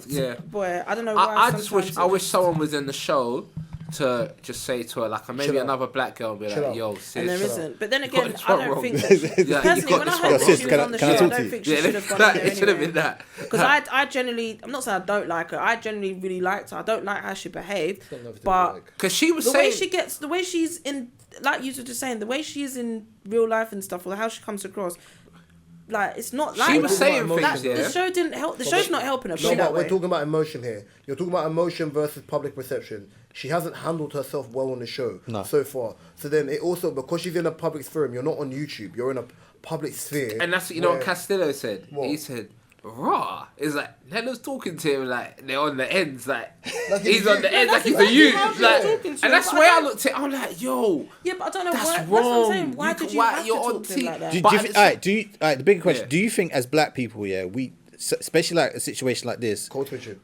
good. Boy, I don't know why. I wish someone was in the show to just say to her, like, maybe another black girl be like, yo, sis. And there isn't. But then again, I don't think that personally, when I heard that she was on the show, I don't think she should have gone there anyway. It should have been that. Because I generally, I'm not saying I don't like her, I generally really liked her. I don't like how she behaved. But because she was saying the way she's in, like you were just saying, the way she is in real life and stuff, or how she comes across, like, it's not like she was saying things. The show didn't help. The show's not helping her. No, but we're talking about emotion here. You're talking about emotion versus public perception. She hasn't handled herself well on the show so far. So then it also, because she's in a public sphere, you're not on YouTube. You're in a public sphere. And that's what what Castillo said. What? He said, raw. It's like Nella's talking to him like they're on the ends, like he's on the ends, like he's a youth, like, and that's the way I looked at it. I'm like, yo, yeah, but I don't know that's why. Wrong. That's what I'm saying. Why did you have to talk to him like that? The bigger question: do you think as black people, we especially like a situation like this, code switching,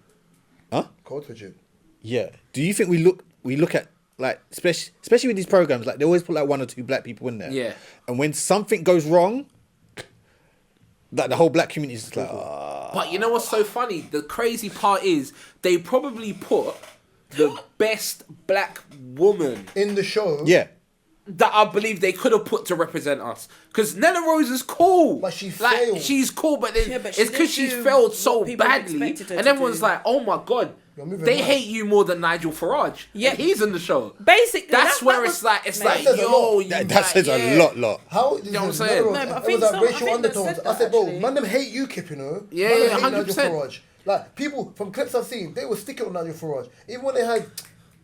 code switching. Yeah. Do you think we look at like especially with these programs, like they always put like one or two black people in there. Yeah. And when something goes wrong, like the whole black community is just like. But you know what's so funny? The crazy part is they probably put the best black woman in the show. Yeah. that I believe they could have put to represent us. Because Nella Rose is cool. But she failed. She's cool, but then Yeah, but it's she because didn't she's do failed what so people badly. expected her And to everyone's do. like, oh my God. You're moving They mad. hate you more than Nigel Farage. Yeah. And he's in the show. Basically, That's where that it's like, mate, says a yo, lot. you That like, says yeah. a lot. How? You know what I'm saying? No, but I it think was like some- I racial think that undertones. said I that, said, bro, actually. man, them hate UKIP, you know. Yeah, man, them yeah, hate Nigel 100%. Farage. Like people from clips I've seen, they were sticking on Nigel Farage. Even when they had,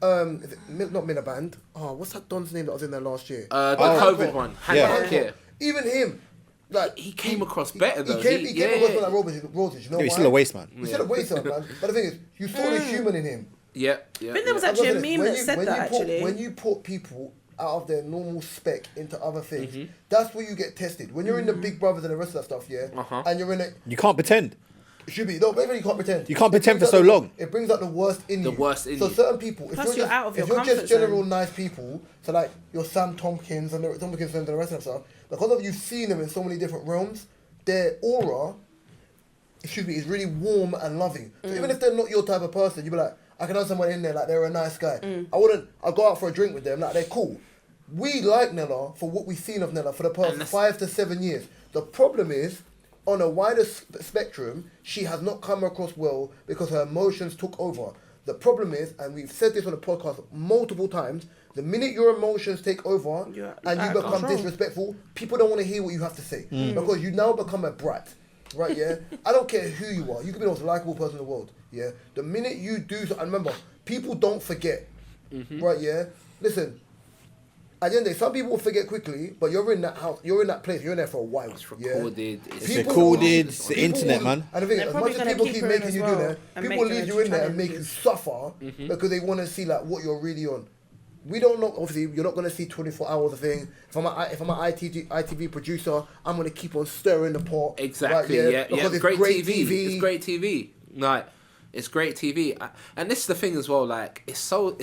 is it not Miliband? Oh, what's that Don's name that was in there last year? The Hancock. COVID one. Yeah. Hancock, yeah. Even him, like He came across better, though. He came across like roses. You know Yeah, he's why? still a waste man. He's still a waste man. But the thing is, you saw the human in him. Yeah. I think there was yeah. actually a When meme that you- said when that, you put- actually. When you put people out of their normal spec into other things, Mm-hmm. that's where you get tested. When you're in the Big Brothers and the rest of that stuff, yeah, Uh-huh. and you're in it, You can't pretend. it should be. No, maybe you can't pretend. You can't pretend It brings for out so long. It brings out the worst in you. The worst in so you. certain people, if Plus you're you're just, out of if your you're just comfort general zone. nice people, so like your Sam Tompkins and the Tompkins and the rest of that stuff, because of you've seen them in so many different realms, their aura, is really warm and loving. So even if they're not your type of person, you'd be like, I can have someone in there like they're a nice guy. I'll go out for a drink with them, like they're cool. We like Nella for what we've seen of Nella for the past 5 to 7 years. The problem is, on a wider spectrum, she has not come across well because her emotions took over. The problem is, and we've said this on the podcast multiple times, the minute your emotions take over You're and you out of become control. disrespectful, people don't want to hear what you have to say because you now become a brat. Right, yeah? I don't care who you are. You can be the most likable person in the world, yeah? The minute you do so, and remember, people don't forget, right, yeah? Listen, at the end of the day, some people will forget quickly, but you're in that house, you're in that place, you're in there for a while. It's yeah? recorded. It's It's recorded. It's the People internet, will- man. And the thing They're is, as probably much as gonna people keep keep her in making as you well do that, and people make leave her you in there and challenges. make you suffer because they want to see like what you're really on. We don't know. Obviously, you're not going to see 24 hours of thing. If I'm an ITV producer, I'm going to keep on stirring the pot. Exactly. right, Yeah. Because It's great TV. It's great TV. Like, it's great TV. And this is the thing as well. Like, it's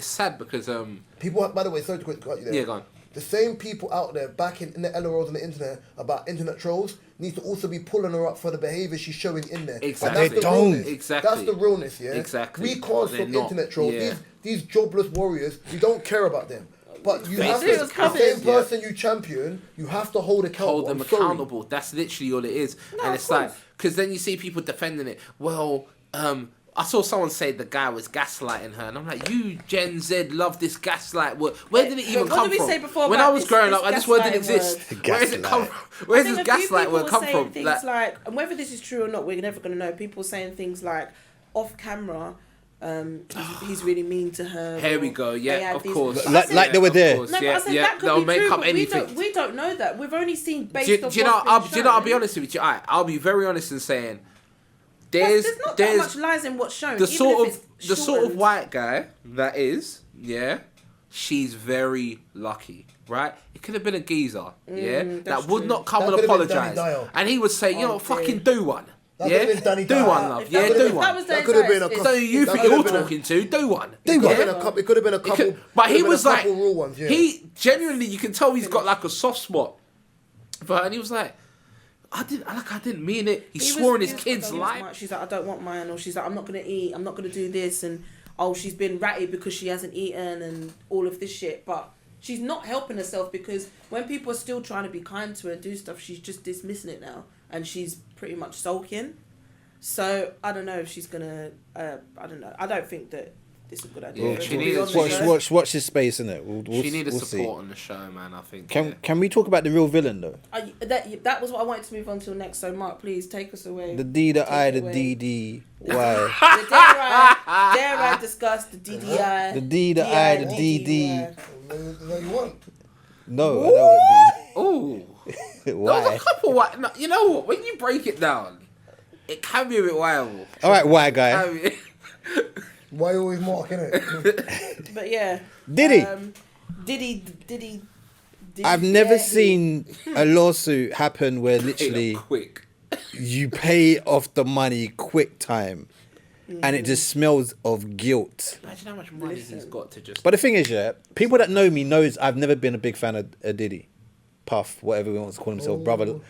sad because People, by the way, sorry to cut you there. Yeah, go on. The same people out there back in the NellaRose on the internet about internet trolls need to also be pulling her up for the behaviour she's showing in there. Exactly. And that's the They don't. realness. Exactly. That's the realness, yeah? Exactly. We can't They're stop not. internet trolls. Yeah. These jobless warriors, we don't care about them. But you They have do, to, it's the coming. same Yeah. person you champion, you have to hold accountable. hold them I'm sorry. accountable. That's literally all it is. No, and of it's like, course. because then you see people defending it. Well, I saw someone say the guy was gaslighting her, and I'm like, you Gen Z love this gaslight word. Where did it even What come did we from? say before When about I was this- growing this up, this word didn't gaslighting exist. word? Where does it come Gaslight. from? Where I does think this a few gaslight people word were come saying from? things like, and whether this is true or not, we're never going to know. People saying things like, off camera, he's really mean to her. Here or we go. they Yeah, had of these- course. But I Like- said- like they were Of there. course, No, but yeah, I said yeah. that could They'll be make true, up but anything. we don't know that. We've only seen based Do off you know? what's been I'll be shown. honest with you. I'll be very honest in saying, There's not that much lies in what's shown. the even sort if of it's the sort of shortened. white guy that is, yeah, she's very lucky, right? It could have been a geezer, yeah, that that's would true. not come That and could have been Danny apologize, Dyer. and he would say, you know, Oh, fucking dear. do one, That yeah, could have been Danny do Dyer. one, If love, that yeah, was- do if one. that was That Danny could have Dyer, been a it's- So couple- you that think could you're have been a- talking to, do one, It could have yeah? been a couple. It could have been a couple. But he could have was been a like, couple raw ones, yeah. he genuinely, you can tell he's got like a soft spot, but and he was like, I didn't mean it. He swore in his kid's life. She's like, I don't want mine, or she's like, I'm not gonna eat. I'm not gonna do this, and oh, she's been ratty because she hasn't eaten, and all of this shit. But she's not helping herself because when people are still trying to be kind to her and do stuff, she's just dismissing it now, and she's pretty much sulking. So I don't know if she's gonna. I don't know. I don't think that this is a good idea. Yeah, for her she to be needed- on the show. Watch his space, innit? We'll, She needed we'll see. support on the show, man. I think. Can we talk about the real villain though? That was what I wanted to move on to next. So Mark, please take us away. The D, the Take I, it the away. D, D, Y. Dare I discuss the DDI? The D, the I, the D, D. That you want. No, I know Ooh. what D. There was a Why? couple. No, you know what? When you break it down, it can be a bit wild. All right, why guy? I mean, Why you always marking it? But yeah. Diddy. Diddy. I've never yeah, seen a lawsuit happen where literally quick. you pay off the money quick time, and it just smells of guilt. Imagine how much money he's got to just. But the thing is, yeah, people that know me knows I've never been a big fan of Diddy, Puff, whatever he wants to call himself, brotherly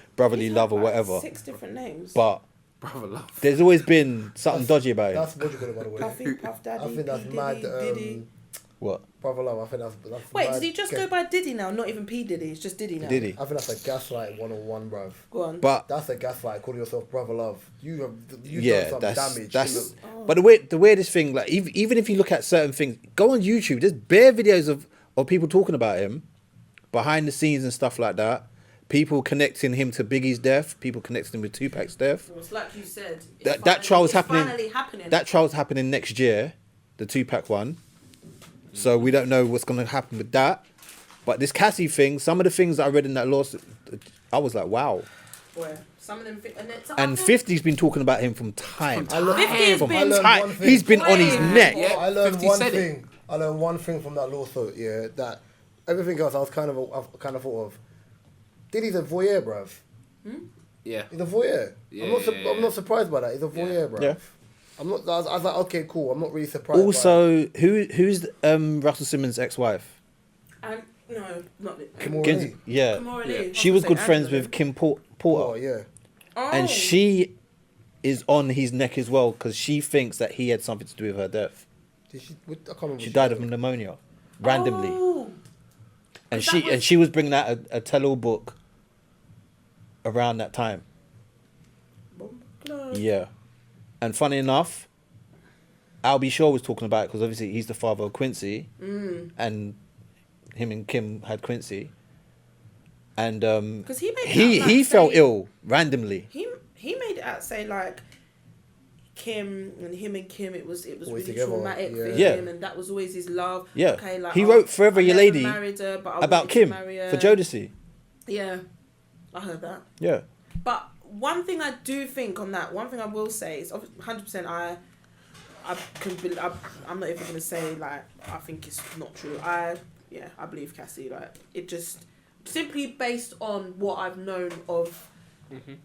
he's love had or like whatever. 6 different names. But Brother love. there's always been something dodgy about him. That's logical, by the way. Puffy, Puff Daddy, I think that's P. mad. Diddy, Diddy. What? Brother Love, I think that's Wait, mad did he just go by Diddy now? Not even P Diddy. It's just Diddy now. Diddy. I think that's a gaslight 101, bruv. Go on. But That's a gaslight. Calling yourself Brother Love. You've yeah, done some that's damage. that's. Oh. But the weirdest thing, like even if you look at certain things, go on YouTube. There's bare videos of people talking about him, behind the scenes and stuff like that. People connecting him to Biggie's death. People connecting him with Tupac's death. Well, it's like you said. That trial's happening. Finally happening. That trial's happening next year, the Tupac one. So we don't know what's going to happen with that. But this Cassie thing, some of the things that I read in that lawsuit, I was like, wow. Boy, some of them. And 50's been talking about him from time. I learned one thing. He's been on his neck. Yeah, I learned 50 one said it. thing. I learned one thing from that lawsuit. Yeah, that everything else I kind of thought of. Diddy's a voyeur, bruv. Yeah. He's a voyeur. Yeah. I'm not surprised by that. He's a voyeur, bruv. Yeah. I was like, okay, cool. I'm not really surprised. Also, who's Russell Simmons' ex-wife? And no, not Kimora Kenzie- Lee. Yeah. Kimora Lee. She was good Angela. friends with Kim Porter. Oh yeah. Oh. And she is on his neck as well because she thinks that he had something to do with her death. Did she? I can't remember. She died of pneumonia, randomly. Oh. And that was- she was bringing out a tell-all book around that time. No. Yeah. And funny enough, Albie Shaw was talking about it because obviously he's the father of Quincy. And him and Kim had Quincy. And 'Cause he made it out, he like, fell say- ill randomly. He made it out say like Kim and Kim it was Always really together, traumatic for yeah. him and that was always his love. Yeah. Okay, like He wrote Forever I Your never Lady married her, but I about wanted to Kim marry her. for Jodeci. Yeah. I heard that. Yeah. But one thing I do think on that, one thing I will say is 100% I'm not even gonna say like I think it's not true. I believe Cassie. Like it just simply based on what I've known of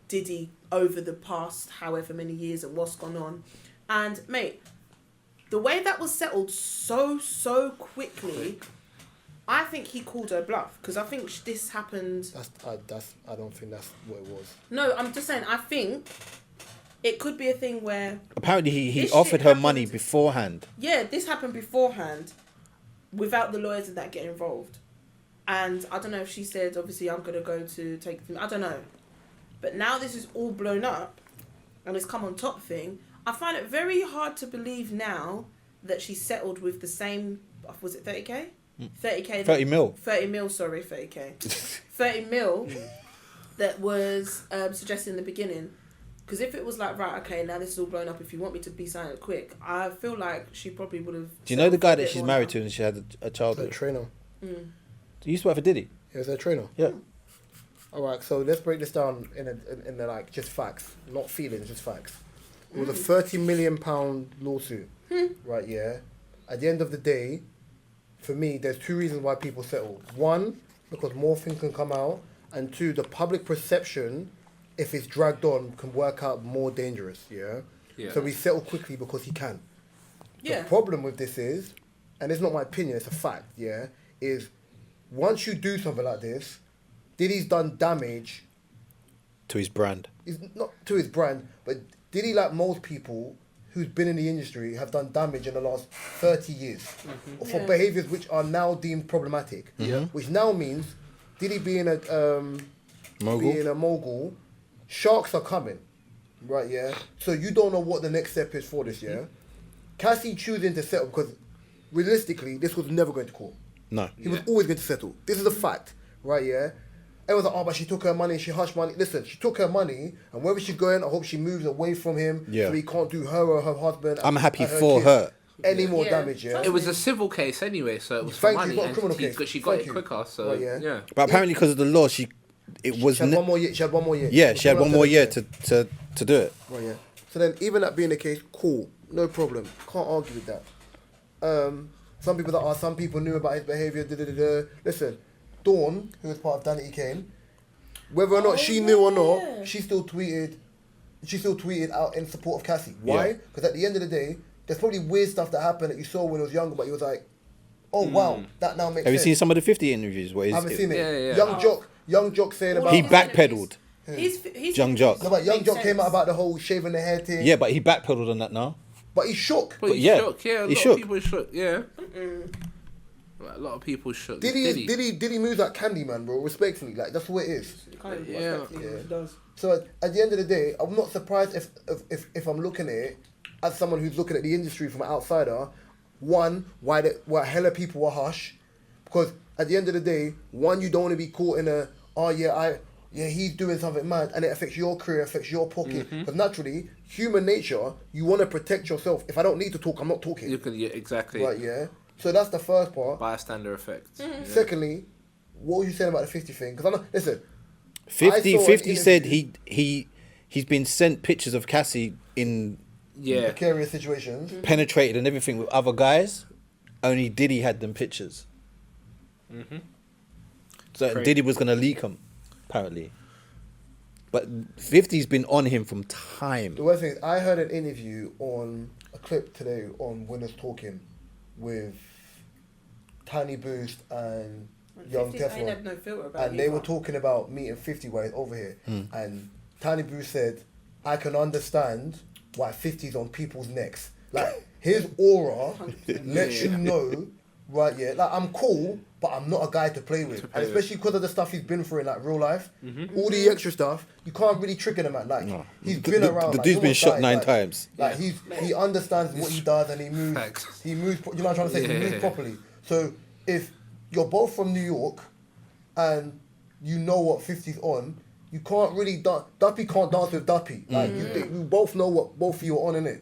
Diddy over the past however many years and what's gone on, and mate, the way that was settled so quickly. I think he called her bluff because I think this happened. I don't think that's what it was. No, I'm just saying. I think it could be a thing where Apparently he This offered shit her happened- money beforehand. this happened beforehand, without the lawyers and that get involved. And I don't know if she said, obviously, I'm gonna go to take them. I don't know, but now this is all blown up, and it's come on top thing. I find it very hard to believe now that she settled with the same. Was it 30K? 30K. 30 mil. 30 mil. Sorry, 30K. 30 mil. That was suggested in the beginning. Because if it was like, right, okay, now this is all blown up, if you want me to be silent quick, I feel like she probably would have... Do you know the guy that she's married to and she had a child The with? trainer. He used to work for Diddy. He was their trainer. Yeah. All right, so let's break this down in the like just facts, not feelings, just facts. It was a £30 million lawsuit, right? Yeah. At the end of the day, for me, there's two reasons why people settle. One, because more things can come out, and two, the public perception, if it's dragged on, can work out more dangerous. Yeah. Yeah. So we settle quickly because he can. Yeah. The problem with this is, and it's not my opinion, it's a fact. Yeah, is once you do something like this, Diddy's done damage. To his brand. He's not to his brand, but Diddy, like most people who's been in the industry, have done damage in the last 30 years for Yeah. behaviours which are now deemed problematic. Yeah. Which now means Diddy being a mogul, sharks are coming, right? Yeah. So you don't know what the next step is for this. Yeah. Cassie choosing to settle because realistically, this was never going to court. No. He was always going to settle. This is a fact, right? Yeah. Everyone's like, oh, but she took her money, she hushed money. Listen, she took her money, and wherever she's going, I hope she moves away from him, Yeah. so he can't do her or her husband. I'm happy and for kids her. any more Yeah. damage. Yeah. It was a civil case anyway, so it was for Thank you, money, it's not a and criminal case. she got Thank it you. quicker. So Right, yeah. yeah. But apparently because of the law, it was... She had one more year. She had one more year. Yeah, she had one more year to do it. Right, yeah. So then, even that being the case, cool, no problem. Can't argue with that. Some people some people knew about his behaviour. Listen, Dawn, who was part of Danity Kane, whether or not she knew or yeah. not, she still tweeted out in support of Cassie. Why? Yeah. Because at the end of the day, there's probably weird stuff that happened that you saw when he was younger, but he was like, oh wow, that now makes Have you sense. seen some of the 50 interviews where I haven't seen it. Yeah. Young Jock saying about He His backpedaled. enemies. He's Young Jock. no, but Young makes Jock came out sense. about the whole shaving the hair thing. Yeah, but he backpedaled on that now. But he's shook. But yeah, shook. Yeah, a he lot shook. of people shook. Yeah. A lot of people shook. Diddy moves like Candyman, bro. Respectfully, like that's what it is. You can't even Yeah. respect him, he does. So at the end of the day, I'm not surprised if I'm looking at it as someone who's looking at the industry from an outsider. One, why hella people are hush, because at the end of the day, one, you don't want to be caught in a he's doing something mad, and it affects your career, affects your pocket. Because naturally, human nature, you want to protect yourself. If I don't need to talk, I'm not talking. You can, yeah, exactly. Right, yeah. So that's the first part. Bystander effect. Yeah. Secondly, what were you saying about the 50 thing? Because listen, 50 said he's been sent pictures of Cassie in Yeah. precarious situations. penetrated and everything with other guys. Only Diddy had them pictures. So Crazy. Diddy was gonna leak them, apparently. But 50's been on him from time. The worst thing is, I heard an interview on a clip today on Winners Talking with Tiny Boost and Young 50 ain't Teflon. had no filter about And it they were either. talking about meeting 50 while he's over here. And Tiny Boost said, I can understand why 50's on people's necks. Like, his aura lets you know, right, yeah, like, I'm cool, but I'm not a guy to play with. And especially because of the stuff he's been through in, like, real life. All the extra stuff, you can't really trigger the man. Like, he's been around. The like, dude's been almost shot died, 9 like, times. Like, he understands what he does and he moves. Facts. He moves, you know what I'm trying to say? He moves Yeah. properly. So, if you're both from New York and you know what 50's on, you can't really Duppy can't dance with Duppy. Like you both know what both of you are on, innit?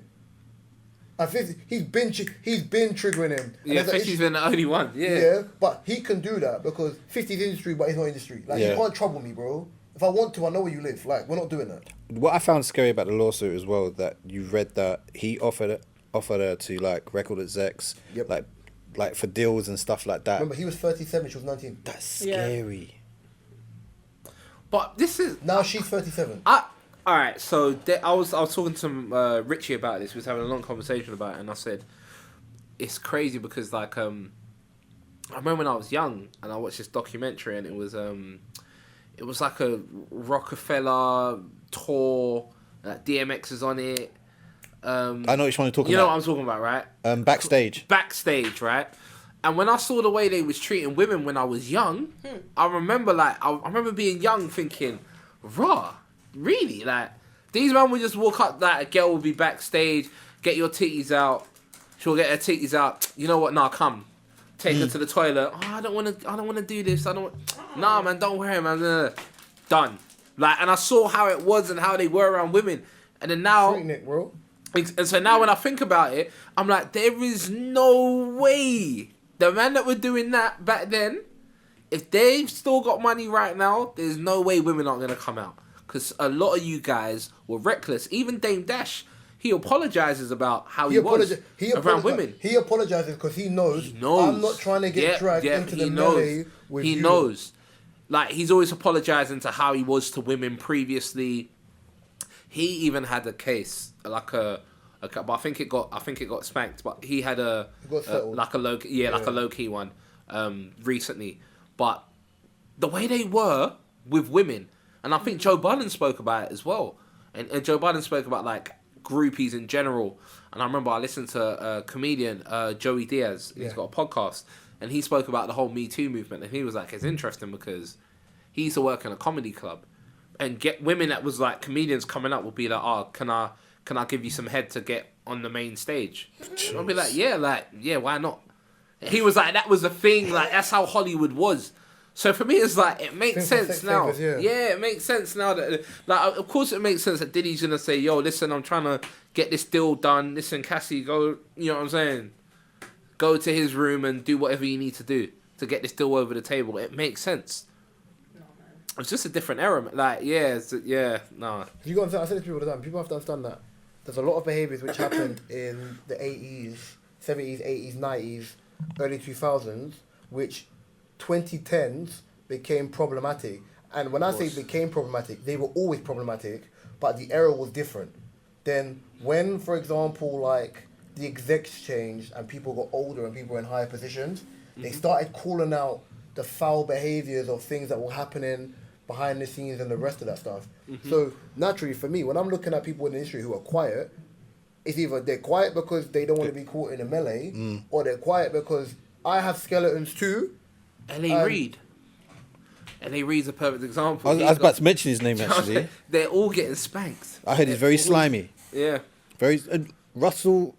And 50, he's been triggering him. And Yeah, there's an 50's issue- been the only one. Yeah. yeah, but he can do that because 50's industry, but he's not industry. Like Yeah. you can't trouble me, bro. If I want to, I know where you live. Like we're not doing that. What I found scary about the lawsuit as well, that you read that he offered her to like record execs, Yep. like for deals and stuff like that. Remember, he was 37, she was 19. That's Yeah. scary. But this is. Now she's 37. All right, so I was talking to Richie about this. We was having a long conversation about it, and I said it's crazy because like I remember when I was young and I watched this documentary, and it was like a Rockefeller tour. DMX is on it. I know which one you're talking You know what about. I'm talking about, right? Backstage. Backstage, right? And when I saw the way they was treating women when I was young, I remember I remember being young thinking, raw, really? Like, these men would just walk up, like, a girl would be backstage, get your titties out, she'll get her titties out, you know what, nah, come. Take her to the toilet, oh, I don't wanna do this, nah, man, don't worry, man, done. Like, and I saw how it was and how they were around women, and then now... Treating it, bro. And so now when I think about it, I'm like, there is no way the man that were doing that back then, if they've still got money right now, there's no way women aren't going to come out. Because a lot of you guys were reckless. Even Dame Dash, he apologizes about how he was around women. He apologizes because he knows, I'm not trying to get dragged into the melee with you. He knows. Like, he's always apologizing to how he was to women previously. He even had a case, but I think it got spanked. But he had a low key one recently. But the way they were with women, and I think Joe Biden spoke about it as well. And Joe Biden spoke about like groupies in general. And I remember I listened to a comedian, Joey Diaz. He's got a podcast, and he spoke about the whole Me Too movement. And he was like, it's interesting because he used to work in a comedy club. And get women that was like comedians coming up would be like, oh, can I give you some head to get on the main stage? I'll be like, yeah, why not? He was like, that was a thing, like that's how Hollywood was. So for me, it's like it makes sense now. Yeah, it makes sense now that like of course it makes sense that Diddy's gonna say, yo, listen, I'm trying to get this deal done. Listen, Cassie, go, you know what I'm saying? Go to his room and do whatever you need to do to get this deal over the table. It makes sense. It's just a different era. Like, nah. You got to understand, I say this to people all the time. People have to understand that there's a lot of behaviours which happened in the 80s, 70s, 80s, 90s, early 2000s, which 2010s became problematic. And when I say became problematic, they were always problematic, but the era was different. Then when, for example, like the execs changed and people got older and people were in higher positions, they started calling out the foul behaviours of things that were happening behind the scenes and the rest of that stuff. So naturally for me, when I'm looking at people in the industry who are quiet, it's either they're quiet because they don't want to be caught in a melee, or they're quiet because I have skeletons too. L.A. Reid. L.A. Reid's a perfect example. I was about to mention his name actually. They're all getting spanked. I heard he's very slimy. Yeah. Very Russell.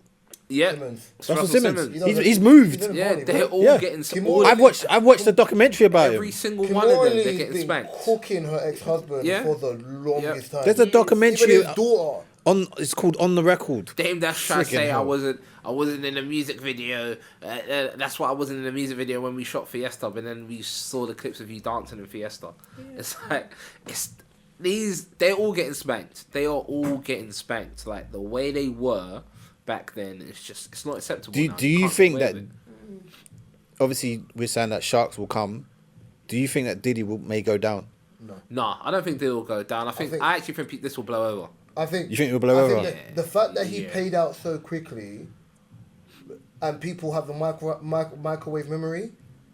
Yeah. Simmons. It's Russell Simmons. He doesn't- He's moved. he doesn't Yeah, bother, they're bro. all Yeah. getting Kim all, Morley- I've watched the documentary about every him. single Kim one of them. Morley's They're getting been spanked. cooking her ex-husband Yeah. for the longest time. There's a Even documentary his daughter. it's called On the Record. Dame Dash trying to Friggin' say hell. I wasn't in a music video. That's why I wasn't in a music video when we shot Fiesta, but then we saw the clips of you dancing in Fiesta. Yeah. It's like they're all getting spanked. They are all getting spanked. Like the way they were back then, it's not acceptable. Now. Do you can't think get that? away with it. Obviously, we're saying that sharks will come. Do you think that Diddy may go down? Nah, I don't think they will go down. I actually think this will blow over. I think You think it will blow over? The fact that he paid out so quickly, and people have the microwave memory,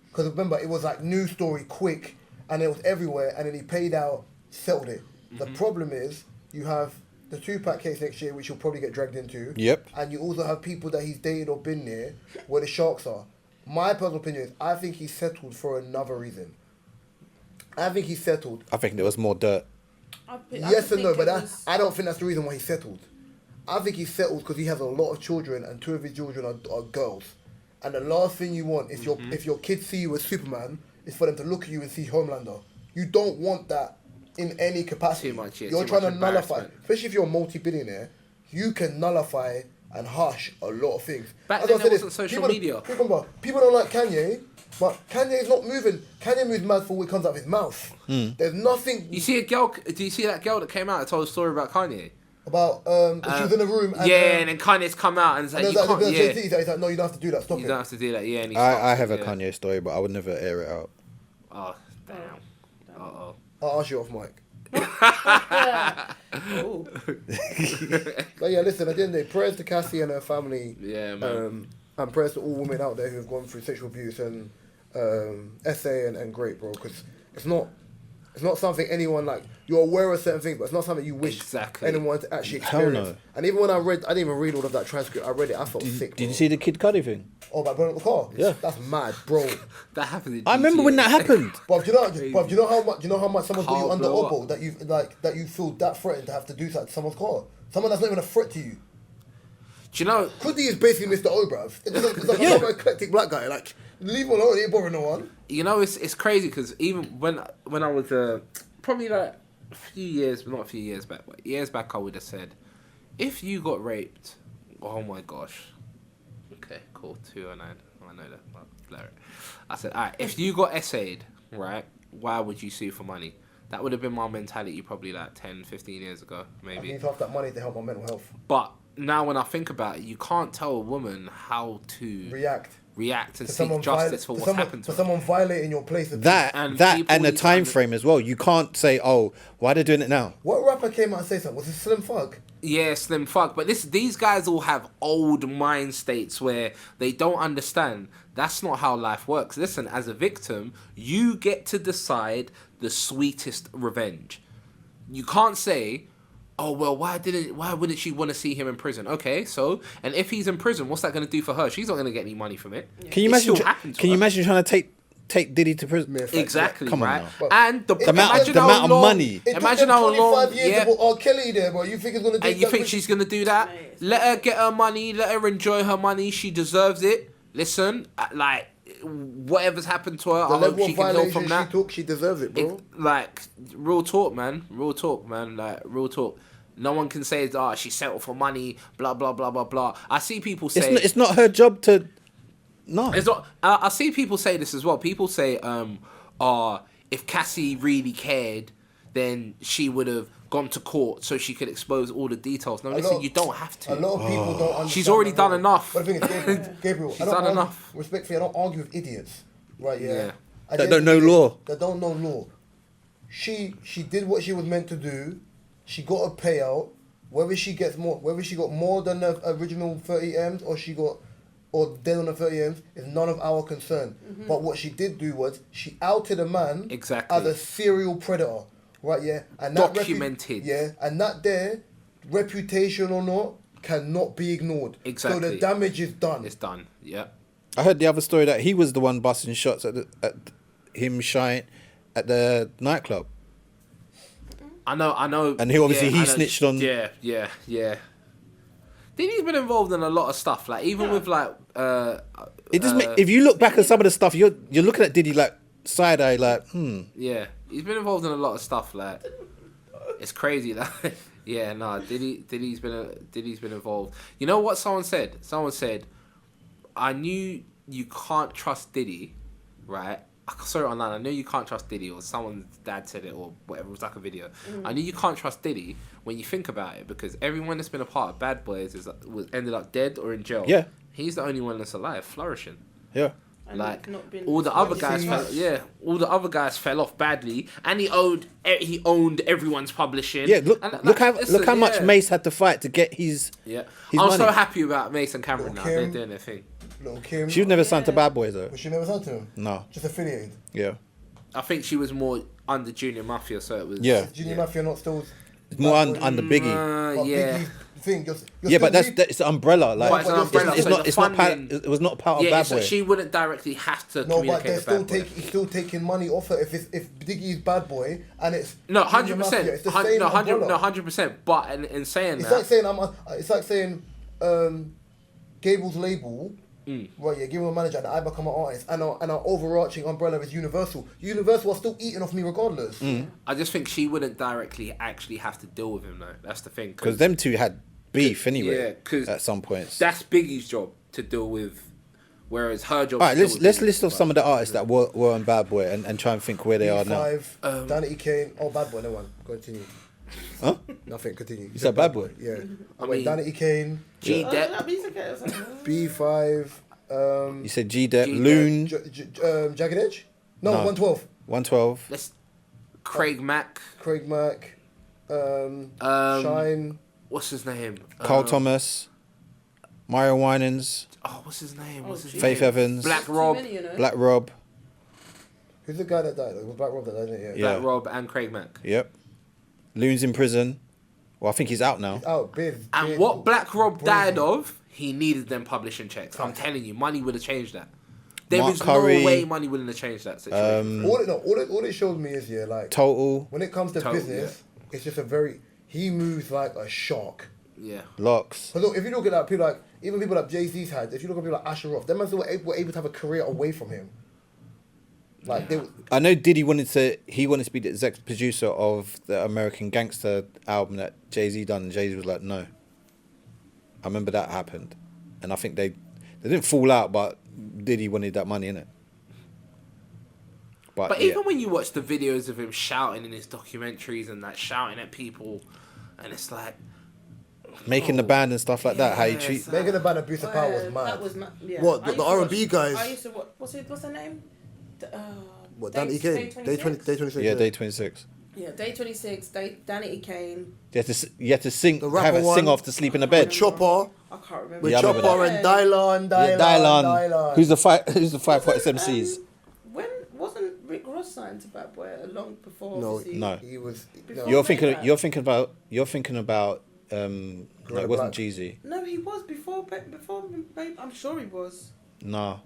because remember it was like news story quick, and it was everywhere, and then he paid out, settled it. The problem is you have the Tupac case next year, which you'll probably get dragged into. Yep. And you also have people that he's dated or been near, where the sharks are. My personal opinion is, I think he's settled for another reason. I think he's settled. I think there was more dirt. Yes and no, but I don't think that's the reason why he settled. I think he settled because he has a lot of children, and 2 of his children are girls. And the last thing you want is if your kids see you as Superman, is for them to look at you and see Homelander. You don't want that in any capacity. Too much, yeah, you're too trying much to nullify, embarrassment. especially if you're a multi-billionaire, you can nullify and hush a lot of things. Back As then I said, there wasn't social media. Remember, people don't like Kanye, but Kanye's not moving. Kanye moves mad for what comes out of his mouth. There's nothing You see a girl? Do you see that girl that came out and told a story about Kanye? about she was in a room and And then Kanye's come out and it's like, and you can't. Yeah, he's like, no, you don't have to do that. Stop you it. don't have to do that. Yeah, and he I stopped have a it, yeah. Kanye story, but I would never air it out. Oh damn. Uh-oh. I'll ask you off mic. Ooh. But yeah, listen. At the end of the day, prayers to Cassie and her family. Yeah, man. And prayers to all women out there who have gone through sexual abuse and essay and great, bro. Because it's not something anyone like. You're aware of certain things, but it's not something you wish Exactly. anyone to actually Hell experience. no. And even when I didn't even read all of that transcript. I read it. I felt sick. Did bro. you see the Kid Cudi thing? Oh, by burning up the car. Yeah. That's mad, bro. That happened. In I remember GTA. when that happened. But do you know how much someone's got you Car under blow oboe that you feel that threatened to have to do that to someone's car? Someone that's not even a threat to you. Do you know? Kudi is basically Mr. O, bruv. It's like Yeah. an eclectic black guy. Like, leave him alone. He ain't bothering no one. You know, it's crazy because even when I was probably like a few years, but not a few years back, but years back, I would have said, if you got raped, oh my gosh. Okay, cool. 209. I know that. I'll blur it. I said, alright, if you got essayed, right, why would you sue for money? That would have been my mentality probably like 10, 15 years ago, I maybe. need half that money to help my mental health. But now when I think about it, you can't tell a woman how to React and to seek justice for what's happened to for her. someone violating your place of That And and people the need to time under- frame as well. You can't say, "Oh, why are they doing it now?" What rapper came out and said something? Was it Slim Thug? Yeah, Slim Fuck. But these guys all have old mind states where they don't understand. That's not how life works. Listen, as a victim, you get to decide the sweetest revenge. You can't say, oh, well, why wouldn't she want to see him in prison? Okay, so, and if he's in prison, what's that going to do for her? She's not going to get any money from it. Can you It imagine? still happened to Can you her. imagine trying to take Diddy to prison? Yeah, Exactly, Come on right? now. But And the amount of money. It took Imagine them how 25 long. years Yeah. to put R. Kelly there, bro. You think it's gonna take? And you that think quick? she's gonna do that? Mate, it's Let her get her money. Let her enjoy her money. She deserves it. Listen, like whatever's happened to her, the I hope level she of can heal violation from that. she took? She deserves it, bro. Like real talk, man. Real talk, man. Like real talk. No one can say, she settled for money. Blah blah blah blah blah. I see people say It's not her job to. No. it's not. I see people say this as well. People say, if Cassie really cared, then she would have gone to court so she could expose all the details. No, listen, you don't have to. A lot of people don't understand. She's already that, done bro. enough. But the thing is, Gabriel, She's I don't done argue, enough. Respectfully, I don't argue with idiots, right? Yeah. Yeah. At That the don't end of know the day, law. That don't know law. She did what she was meant to do. She got a payout. Whether she got more than the original 30 M's or dead on the 30 M's is none of our concern. But what she did do was she outed a man Exactly. as a serial predator, right? Yeah, and that Documented. and that there, reputation or not, cannot be ignored. Exactly. So the damage is done. It's done. Yeah. I heard the other story that he was the one busting shots at him shine at the nightclub. I know. And he obviously I know, snitched on. Yeah. Diddy's been involved in a lot of stuff. Like even with like. It just if you look back at some of the stuff, you're looking at Diddy like side eye, like Yeah, he's been involved in a lot of stuff. Like it's crazy. Like yeah, no, Diddy's been involved. You know what someone said? Someone said, I knew you can't trust Diddy, right? I saw it online. I knew you can't trust Diddy, or someone's dad said it, or whatever. It was like a video. I knew you can't trust Diddy when you think about it, because everyone that's been a part of Bad Boys was ended up dead or in jail. Yeah. He's the only one that's alive, flourishing. yeah. And Like not been all the other guys, all the other guys fell off badly, and he owned everyone's publishing. Yeah, look listen, how much Mace had to fight to get his. Yeah, his I'm so money. happy about Mace and Cameron now. They're doing their thing. Little Kim. She was never signed to Bad Boys though. Was she never signed to him? No. Just affiliated. Yeah. I think she was more under Junior Mafia, so it was. Yeah. Junior Mafia not still. More under Biggie. But Yeah. Biggie's thing, you're Yeah, but still that's the umbrella. Like But it's an umbrella, it's so not. the It's not. funding- It was not part of Yeah, Bad so Boy. she wouldn't directly have to No, but communicate they're with still Bad Boy. he's still taking money off her. If Biggie's Bad Boy and it's No, Junior Mafia, 100%. it's the same umbrella. 100%. But in saying It's that, like saying it's like saying Gable's label. Right, yeah, give him a manager and I become an artist, and our overarching umbrella is Universal. Universal are still eating off me regardless. I just think she wouldn't directly actually have to deal with him though. That's the thing. Because them two had beef anyway. Yeah, 'cause at some points. That's Biggie's job to deal with, whereas her job. All right, let's list off some of the artists that were on Bad Boy and try and think where they are now. B5, Danny Kane. Oh, Bad Boy, no one. Continue. Huh? Nothing, continue. You said Bad Boy? Yeah. I Wait, mean- Danny Kane, G Oh, Depp. that'd be okay or something. B5, You said G-Dep, G-Dep. Loon, Jagged Edge? No, No. 112. 112. Let's Craig Mack. Craig Mack, Shine. What's his name? Carl Thomas, Mario Winans, Oh, what's his name? Oh, What's his gee. Faith name? Evans, Black Too Rob. many, you know? Black Rob. Who's the guy that died? It was Black Rob that died, isn't it? Yeah. Black Yeah. Rob and Craig Mack. Yep. Loon's in prison. Well, I think he's out now. Oh, Biz. And what Black Rob died of, he needed them publishing checks. I'm telling you, money would have changed that. There Mark is Curry, no way money wouldn't have changed that situation. All it shows me is, like, Total, when it comes to Total, business, it's just he moves like a shark. Yeah. Locks. Because look, if you look at that, people like, even people like Jay-Z's had, if you look at people like Asher Roth, them men were able to have a career away from him. Like, I know Diddy wanted to be the executive producer of the American Gangster album that Jay-Z done, and Jay-Z was like, no. I remember that happened. And I think they didn't fall out, but Diddy wanted that money, innit? But yeah. even when you watch the videos of him shouting in his documentaries and that, shouting at people, and it's like... Making the band and stuff like that, how you treat... so- Megan the Band Abuse of Power was mad. That was mad. Yeah. What, I the used to R&B watch- guys? I used to watch. What's her name? What, Danny Kane? Day 26? Yeah, Day 26. Yeah, Day 26. Danny Kane. You had to sing, The rapper have a one. sing off to sleep in the bed. With Chopper. I can't remember. With Yeah, I remember Chopper that. and Dylan. Yeah, Dylan. Who's the 5 MC? When wasn't Rick Ross signed to Bad Boy long before? No, obviously? No. He was... Before- You're thinking about no, it wasn't Black. Jeezy. No, he was before. Babe, I'm sure he was. No.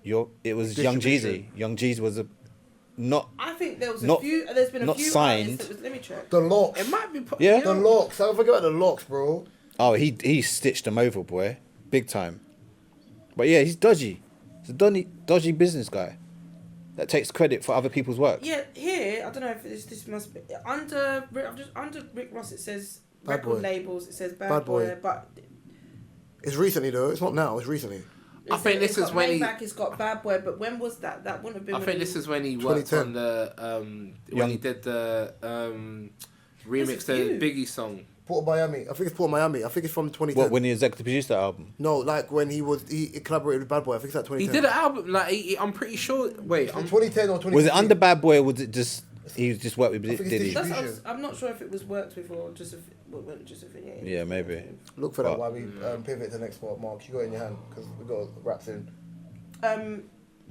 It was Young Distribution. Jeezy. Young Jeezy was not I think there was a Not- few. There's been a not few signed. artists that was, let me check. The Locks. It might be... Yeah? The Locks. Don't forget about the Locks, bro. Oh, he stitched them over, boy. Big time. But yeah, he's dodgy. He's a dodgy business guy that takes credit for other people's work. Yeah, here I don't know if this must be under Rick Ross. It says Bad record Boy. labels. It says Bad, Bad Boy, Boy. but It's recently, though. It's not now. It's recently. I think this is when he... Maybach, it's got Bad Boy, but when was that? That wouldn't have been. I when think he- this is when he worked 2010. on the... when he did the remix to few. Biggie song. Port of Miami. I think it's Port of Miami. I think it's from 2010. What, when he executive produced that album? No, like when he collaborated with Bad Boy. I think it's like 2010. He did an album, like, I'm pretty sure... Wait, It's I'm... 2010 or 2015. Was it under Bad Boy or was it just he just worked with think it's Diddy? digital. I'm not sure if it was worked with or just affiliated. Yeah, maybe. Look for that But- while we pivot to the next part. Mark, you got it in your hand because we got wraps in.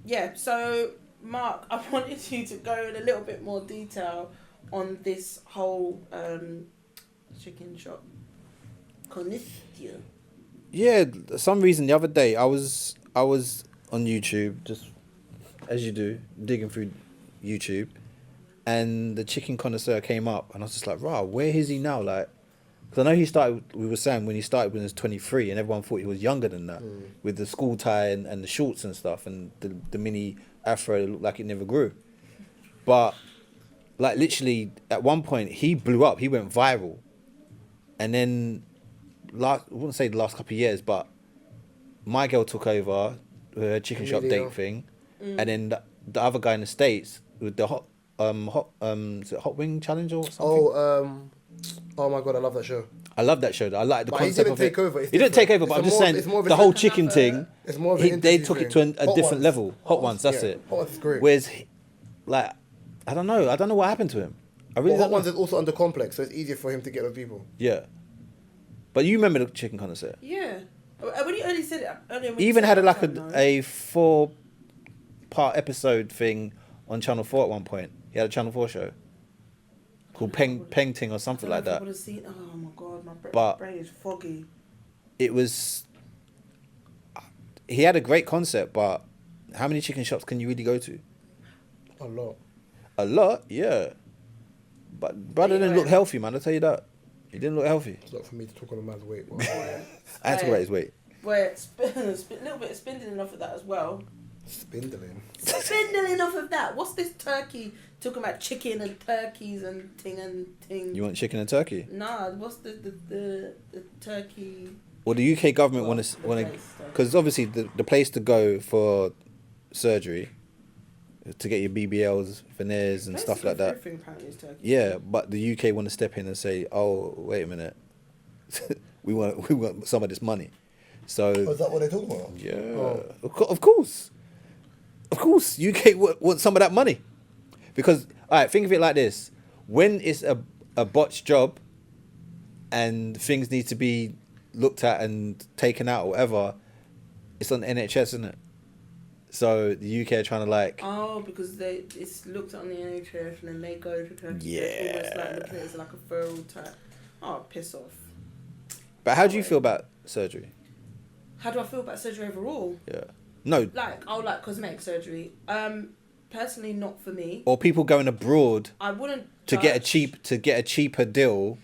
Yeah. So Mark, I wanted you to go in a little bit more detail on this whole chicken shop. Connoisseur. Yeah, some reason the other day I was on YouTube, just as you do, digging through YouTube, and the Chicken Connoisseur came up, and I was just like, "Rah, where is he now?" Like, because I know he started. We were saying when he started when he was 23, and everyone thought he was younger than that, with the school tie and the shorts and stuff, and the mini afro that looked like it never grew. But like literally, at one point, he blew up. He went viral, and then I wouldn't say the last couple of years, but my girl took over her chicken shop date thing, and then the other guy in the States with the is it hot wing challenge or something? Oh my god, I love that show. I love that show. I like the But concept he of didn't take it. over. It's He didn't take over, but I'm just saying the whole chicken thing. It's more of an They interview took it thing. to a Hot different Ones. level. Hot ones, that's Yeah, it. Hot Ones is great. Whereas, like, I don't know what happened to him. I really Well, Hot don't know. Ones is also under complex, so it's easier for him to get with people. Yeah, but you remember the Chicken Connoisseur? Yeah. When you only said it earlier, He even had a 4-part episode thing on Channel 4 at one point. He had a Channel 4 show called Peng Ting or something like that. Oh my god, my But- brain is foggy. It was. He had a great concept, but how many chicken shops can you really go to? A lot. A lot, yeah. But brother didn't look healthy, man. I'll tell you that. He didn't look healthy. It's not for me to talk on a man's weight. But I had to weigh his weight. Where a little bit of spindling off of that as well. spindling. Spindling off of that. What's this turkey talking about chicken and turkeys and ting? You want chicken and turkey? Nah, what's the turkey? Well, the UK government Well, want to the want to place, though. because obviously the place to go for surgery to get your BBLs, veneers, and stuff like that. Everything apparently is turkey. Yeah, but the UK want to step in and say, "Oh, wait a minute, we want some of this money." So Oh, is that what they're talking about? yeah, Oh. of course, UK want some of that money, because all right, think of it like this: when it's a botched job, and things need to be looked at and taken out or whatever, it's on the NHS, isn't it? So the UK are trying to like, Oh, because it's looked at on the NHS and then they go to turkey. Yeah. It's like looking at it as like a referral type. Oh, piss off. but how do you feel about surgery? How do I feel about surgery overall? Yeah, no, Like cosmetic surgery. Personally, not for me. or people going abroad I wouldn't to get a judge- cheaper deal.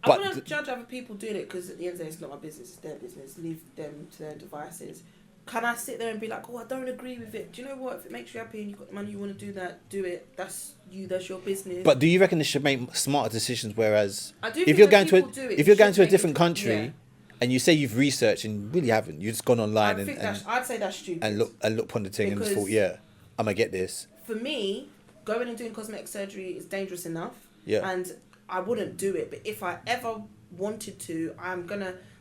I But wouldn't judge other people doing it because at the end of the day, it's not my business. It's their business. Leave them to their devices. Can I sit there and be like, oh, I don't agree with it? Do you know what? If it makes you happy and you've got the money, you want to do that, do it. That's you. That's your business. But do you reckon they should make smarter decisions? Whereas I do if think you're that going to people do it, if you you're going should to a make different it- country, yeah. and you say you've researched and you really haven't, you've just gone online I'd say that's stupid. and look upon the thing and just Because- thought, yeah, I'm gonna get this. For me, going and doing cosmetic surgery is dangerous enough. Yeah. And I wouldn't do it. But if I ever wanted to,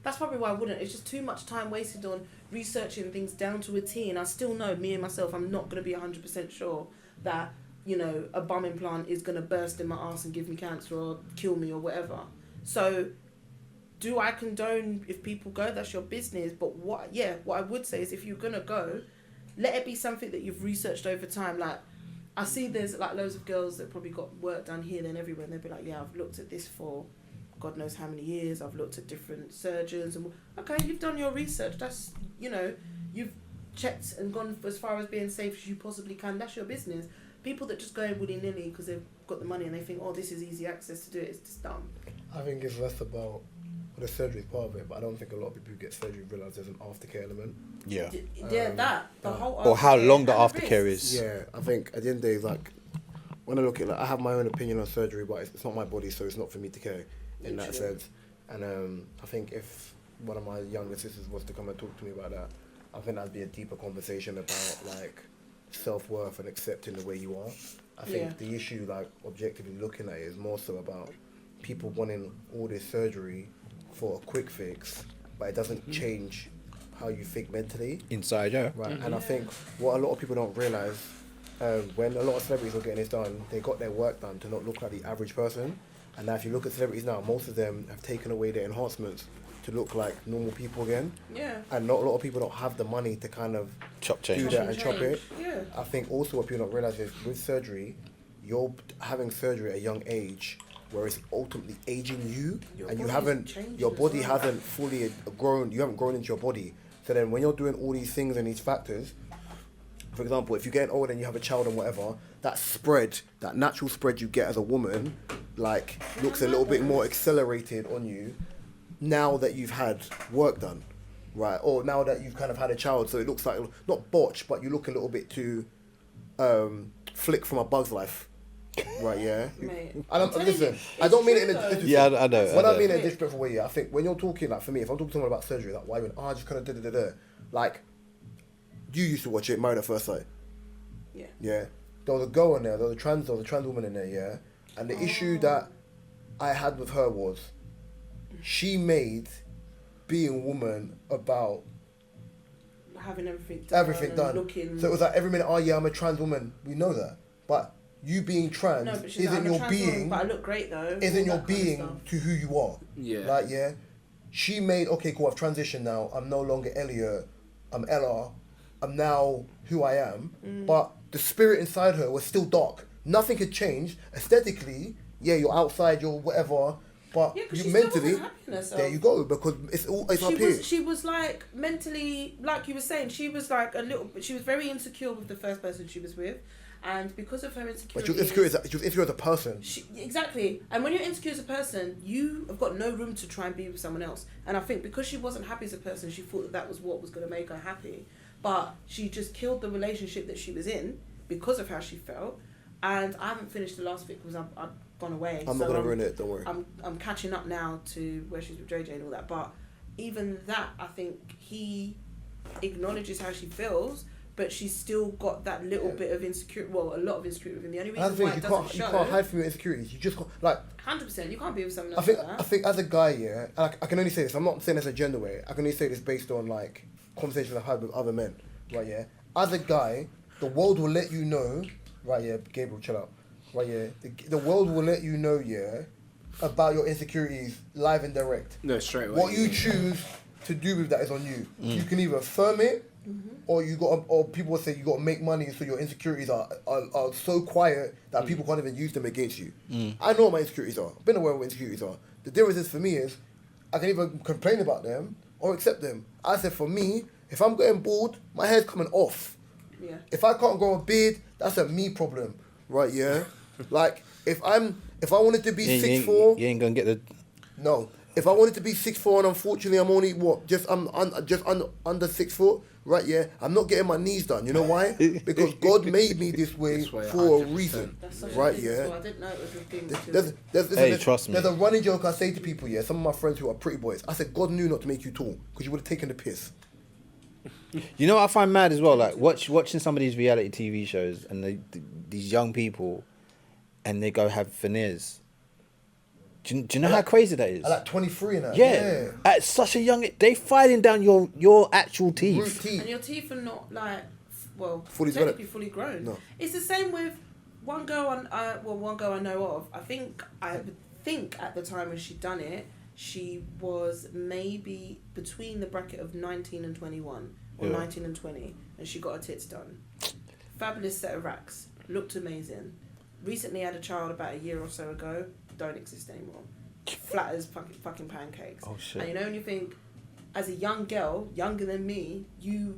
that's probably why I wouldn't. It's just too much time wasted on researching things down to a T. And I still know, me and myself, I'm not going to be 100% sure that, a bum implant is going to burst in my ass and give me cancer or kill me or whatever. So, do I condone if people go? That's your business. But what I would say is if you're going to go, let it be something that you've researched over time. Like, I see there's like loads of girls that probably got work done here and everywhere, and they'll be like, yeah, I've looked at this for God knows how many years. I've looked at different surgeons, and okay, you've done your research. That's, you've checked and gone as far as being safe as you possibly can. That's your business. People that just go in willy-nilly because they've got the money and they think, oh, this is easy access to do it, it's just dumb. I think it's less about the surgery is part of it, but I don't think a lot of people who get surgery realise there's an aftercare element. Yeah. The whole Or how aftercare long the and aftercare risks. is. Yeah, I think at the end of the day, like, when I look at I have my own opinion on surgery, but it's not my body, so it's not for me to care in that Literally. sense. And I think if one of my younger sisters was to come and talk to me about that, I think that'd be a deeper conversation about like self-worth and accepting the way you are. I think the issue, like objectively looking at it, is more so about people wanting all this surgery for a quick fix, but it doesn't change how you think mentally. Inside, yeah. Right, and I think what a lot of people don't realise, when a lot of celebrities were getting this done, they got their work done to not look like the average person. And now if you look at celebrities now, most of them have taken away their enhancements to look like normal people again. Yeah. And not a lot of people don't have the money to kind of Chop do change. that and chop it. Yeah. I think also what people don't realise is with surgery, you're having surgery at a young age where it's ultimately aging you, Your and you body's haven't, changing your as body well. hasn't fully grown, you haven't grown into your body. So then when you're doing all these things and these factors, for example, if you're getting older and you have a child and whatever, that spread, that natural spread you get as a woman, like, looks a little bit more accelerated on you now that you've had work done, right? Or now that you've kind of had a child, so it looks like, not botched, but you look a little bit too Flick from A Bug's Life. Right, yeah. Mate, Listen, I don't mean it in a Yeah, I know. When I mean it in a disrespectful way, yeah, I think when you're talking, like, for me, if I'm talking to someone about surgery, like, why you just kind of da-da-da-da, like, you used to watch it, Married at First Sight. Yeah. Yeah. There was a girl in there, there was a trans woman in there, yeah. And the issue that I had with her was, she made being a woman about having everything done. Looking... So it was like every minute, oh yeah, I'm a trans woman. We know that, but you being trans isn't your being. But I look great though. Isn't your being to who you are? Yeah. Like, yeah. She made, okay, cool, I've transitioned now. I'm no longer Elliot. I'm Ella. I'm now who I am. But the spirit inside her was still dark. Nothing had changed. Aesthetically, yeah, you're outside, you're whatever. But you mentally, there you go, because it's up here. She was like mentally, like you were saying, she was like she was very insecure with the first person she was with. And because of her insecurity, but she was insecure as a person. Exactly. And when you're insecure as a person, you have got no room to try and be with someone else. And I think because she wasn't happy as a person, she thought that was what was going to make her happy. But she just killed the relationship that she was in because of how she felt. And I haven't finished the last bit because I've gone away. I'm not going to ruin it, don't worry. I'm catching up now to where she's with JJ and all that. But even that, I think he acknowledges how she feels, but she's still got that little bit of insecurity, well, a lot of insecurity within. The only reason why it doesn't show... You can't hide from your insecurities. You just can't, like... 100%, you can't be with someone else I think as a guy, yeah, and I can only say this, I'm not saying this a gender way, I can only say this based on, like, conversations I've had with other men, right, yeah? As a guy, the world will let you know, right, yeah, Gabriel, chill out, right, yeah, the world will let you know, yeah, about your insecurities live and direct. No, straight away. What you choose to do with that is on you. You can either affirm it, or people will say you got to make money, so your insecurities are so quiet that people can't even use them against you. I know what my insecurities are. I've been aware of what insecurities are. The difference is for me is I can either complain about them or accept them. I said for me, if I'm getting bored, my hair's coming off. Yeah. If I can't grow a beard, that's a me problem, right? Yeah. Like if I wanted to be 6'4", you ain't gonna get the. No. If I wanted to be 6'4", and unfortunately I'm only just under 6 foot, right? Yeah, I'm not getting my knees done. You know why? Because God made me this way for 100%. A reason, right? Yeah. I didn't know it was a thing. Trust me. There's a running joke I say to people. Yeah, some of my friends who are pretty boys. I said God knew not to make you tall because you would have taken the piss. You know what I find mad as well? Like watching some of these reality TV shows and these young people, and they go have veneers. Do you know how crazy that is? I like 23 and that. Yeah. At such a young... They filing down your actual teeth. And your teeth are not like, well, fully grown. No. It's the same with one girl I know of. I think at the time when she'd done it, she was maybe between the bracket of 19 and 21 or 19 and 20, and she got her tits done. Fabulous set of racks. Looked amazing. Recently had a child about a year or so ago. Don't exist anymore. Flat as fucking pancakes. Oh shit. And you know when you think, as a young girl, younger than me, you're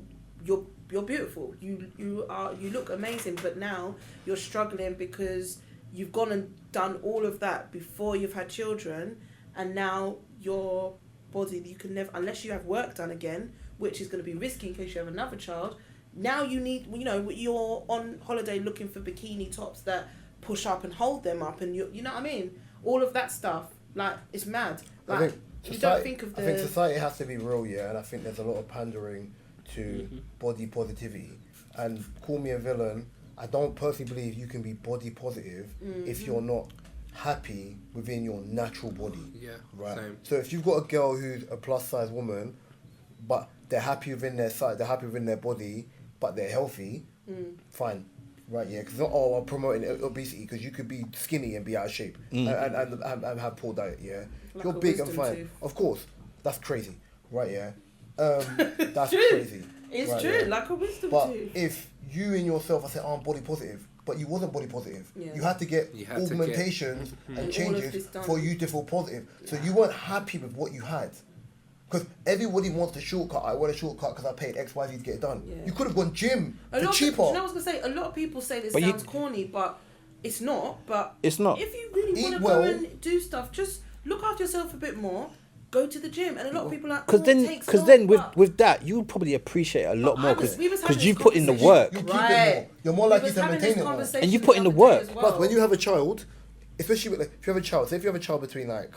beautiful. You look amazing, but now you're struggling because you've gone and done all of that before you've had children, and now your body, you can never, unless you have work done again, which is going to be risky in case you have another child. Now you need, you're on holiday looking for bikini tops that push up and hold them up, and you know what I mean? All of that stuff, like, it's mad. Like, I think society has to be real, yeah, and I think there's a lot of pandering to body positivity. And call me a villain, I don't personally believe you can be body positive if you're not happy within your natural body. Yeah, right. Same. So if you've got a girl who's a plus size woman, but they're happy within their size, they're happy within their body, but they're healthy, fine. Right, yeah, because I'm promoting obesity, because you could be skinny and be out of shape and have poor diet, yeah. Like you're big and fine. Tooth. Of course, that's crazy, right, yeah. That's crazy. It's right, true, yeah. like a wisdom but tooth. if you in yourself, I said, I'm body positive, but you wasn't body positive. Yeah. You had to get augmentations and changes for you to feel positive. So you weren't happy with what you had. Because everybody wants the shortcut. I want a shortcut because I paid X, Y, Z to get it done. Yeah. You could have gone gym for cheaper. Do you know what I was gonna say? A lot of people say this But sounds corny, but it's not. But It's not. If you really Eat want to well. go and do stuff, just look after yourself a bit more. Go to the gym, and a lot of people are like, Because then with that, you would probably appreciate it a lot more because you put in the work. You keep it more. You're more likely to maintain it more. And you put in the work. But when you have a child, especially with, like, if you have a child, say if you have a child between like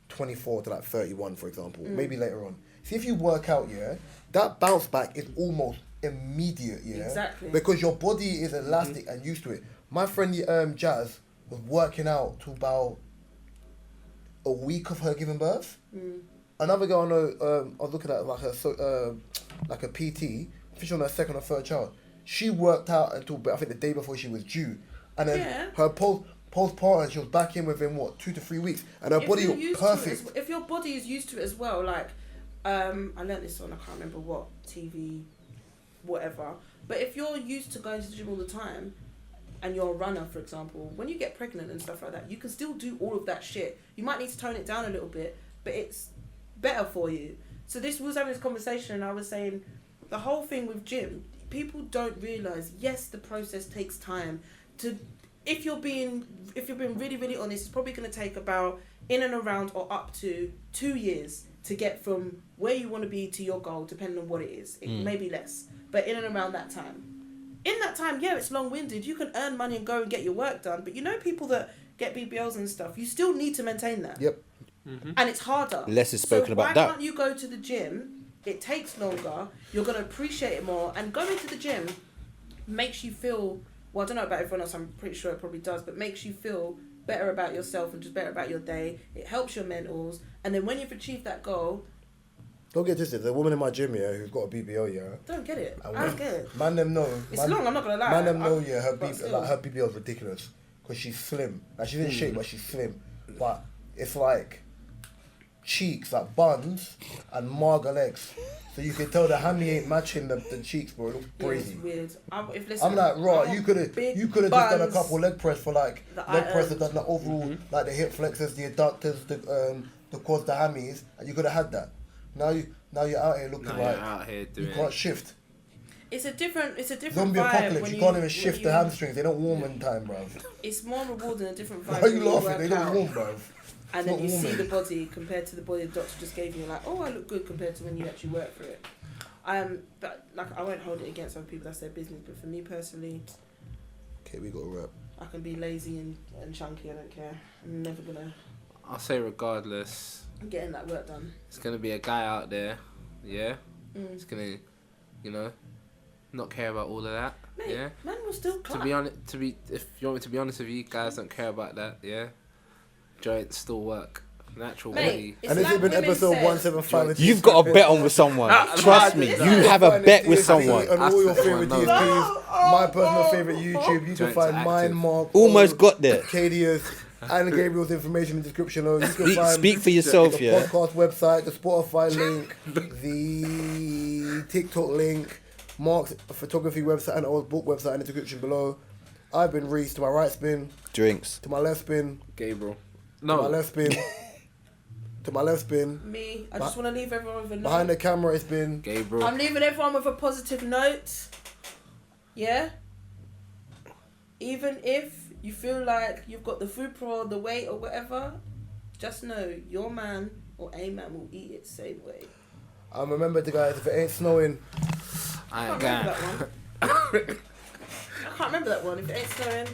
24 to like 31, for example, maybe later on. See, if you work out, yeah, that bounce back is almost immediate, yeah. Exactly. Because your body is elastic and used to it. My friend Jazz was working out to about a week of her giving birth. Another girl I know, I was looking at like a PT, she's on her second or third child. She worked out until I think the day before she was due, and then her postpartum she was back in within 2 to 3 weeks, and her body was perfect. If your body is used to it as well, like I learned this on I can't remember what TV, whatever. But if you're used to going to the gym all the time, and you're a runner, for example, when you get pregnant and stuff like that, you can still do all of that shit. You might need to tone it down a little bit, but it's better for you. So this was having this conversation, and I was saying the whole thing with gym, people don't realise, yes, the process takes time. If you're being really, really honest, it's probably going to take about in and around or up to 2 years to get from where you want to be to your goal, depending on what it is. It may be less, but in and around that time. In that time, yeah, it's long-winded. You can earn money and go and get your work done, but you know people that get BBLs and stuff, you still need to maintain that. Yep. And it's harder. Less is spoken about that. Why can't you go to the gym? It takes longer. You're going to appreciate it more. And going to the gym makes you feel, well, I don't know about everyone else, I'm pretty sure it probably does, but makes you feel better about yourself and just better about your day. It helps your mentals. And then when you've achieved that goal... Don't get this, there's a woman in my gym, yeah, who's got a BBL, yeah. Don't get it. I don't get it. Man them know. It's long, I'm not going to lie. Man them know, yeah, her but BBL is ridiculous. Because she's slim. Like, she's in shape, but she's slim. But it's like cheeks, like buns, and marga legs. So you can tell the hammy ain't matching the cheeks, bro. It looks crazy. It's weird. I'm like, right, you could have just done a couple leg press for like leg press and done the overall, like the hip flexors, the adductors, the quads, the hammies, and you could have had that. Now you're out here looking you can't shift. It's a different Zombie vibe apocalypse. You can't even shift the hamstrings. They don't warm in time, bruv. It's more rewarding, a different vibe. Why are you when laughing? work They don't out. warm, bruv. And then you see the body compared to the body the doctor just gave you. Like, oh, I look good compared to when you actually work for it. But like, I won't hold it against other people. That's their business. But for me personally, Okay, we got to wrap. I can be lazy and chunky. I don't care. I'm never gonna. I'll say regardless, I'm getting that work done. it's gonna be a guy out there, yeah. It's gonna, not care about all of that, Mate, yeah. man will still clap. If you want me to be honest with you, guys don't care about that, yeah. Joints still work, natural Mate, body. it's And this has like been women episode said- 175. You've got a bet on with someone. Trust me, you have a bet with someone. On all your favourite No. DSPs, my personal favourite YouTube. You can Joints find are mine, active. Mark, Almost got there. Kadia's, and Gabriel's information in the description. You can find Speak for yourself, the yeah. podcast website, the Spotify link, the TikTok link, Mark's photography website and old book website in the description below. I've been Reese. To my right spin. Drinks. To my left spin. Gabriel. To my No. left spin. To my left spin. Me, I just want to leave everyone with a note. Behind the camera, it's been. Gabriel. I'm leaving everyone with a positive note. Yeah? Even if you feel like you've got the food or the weight or whatever, just know your man or a man will eat it same way. Remember, the guys, if it ain't snowing, I I ain't can't remember going. that one. I can't remember that one. If it ain't snowing,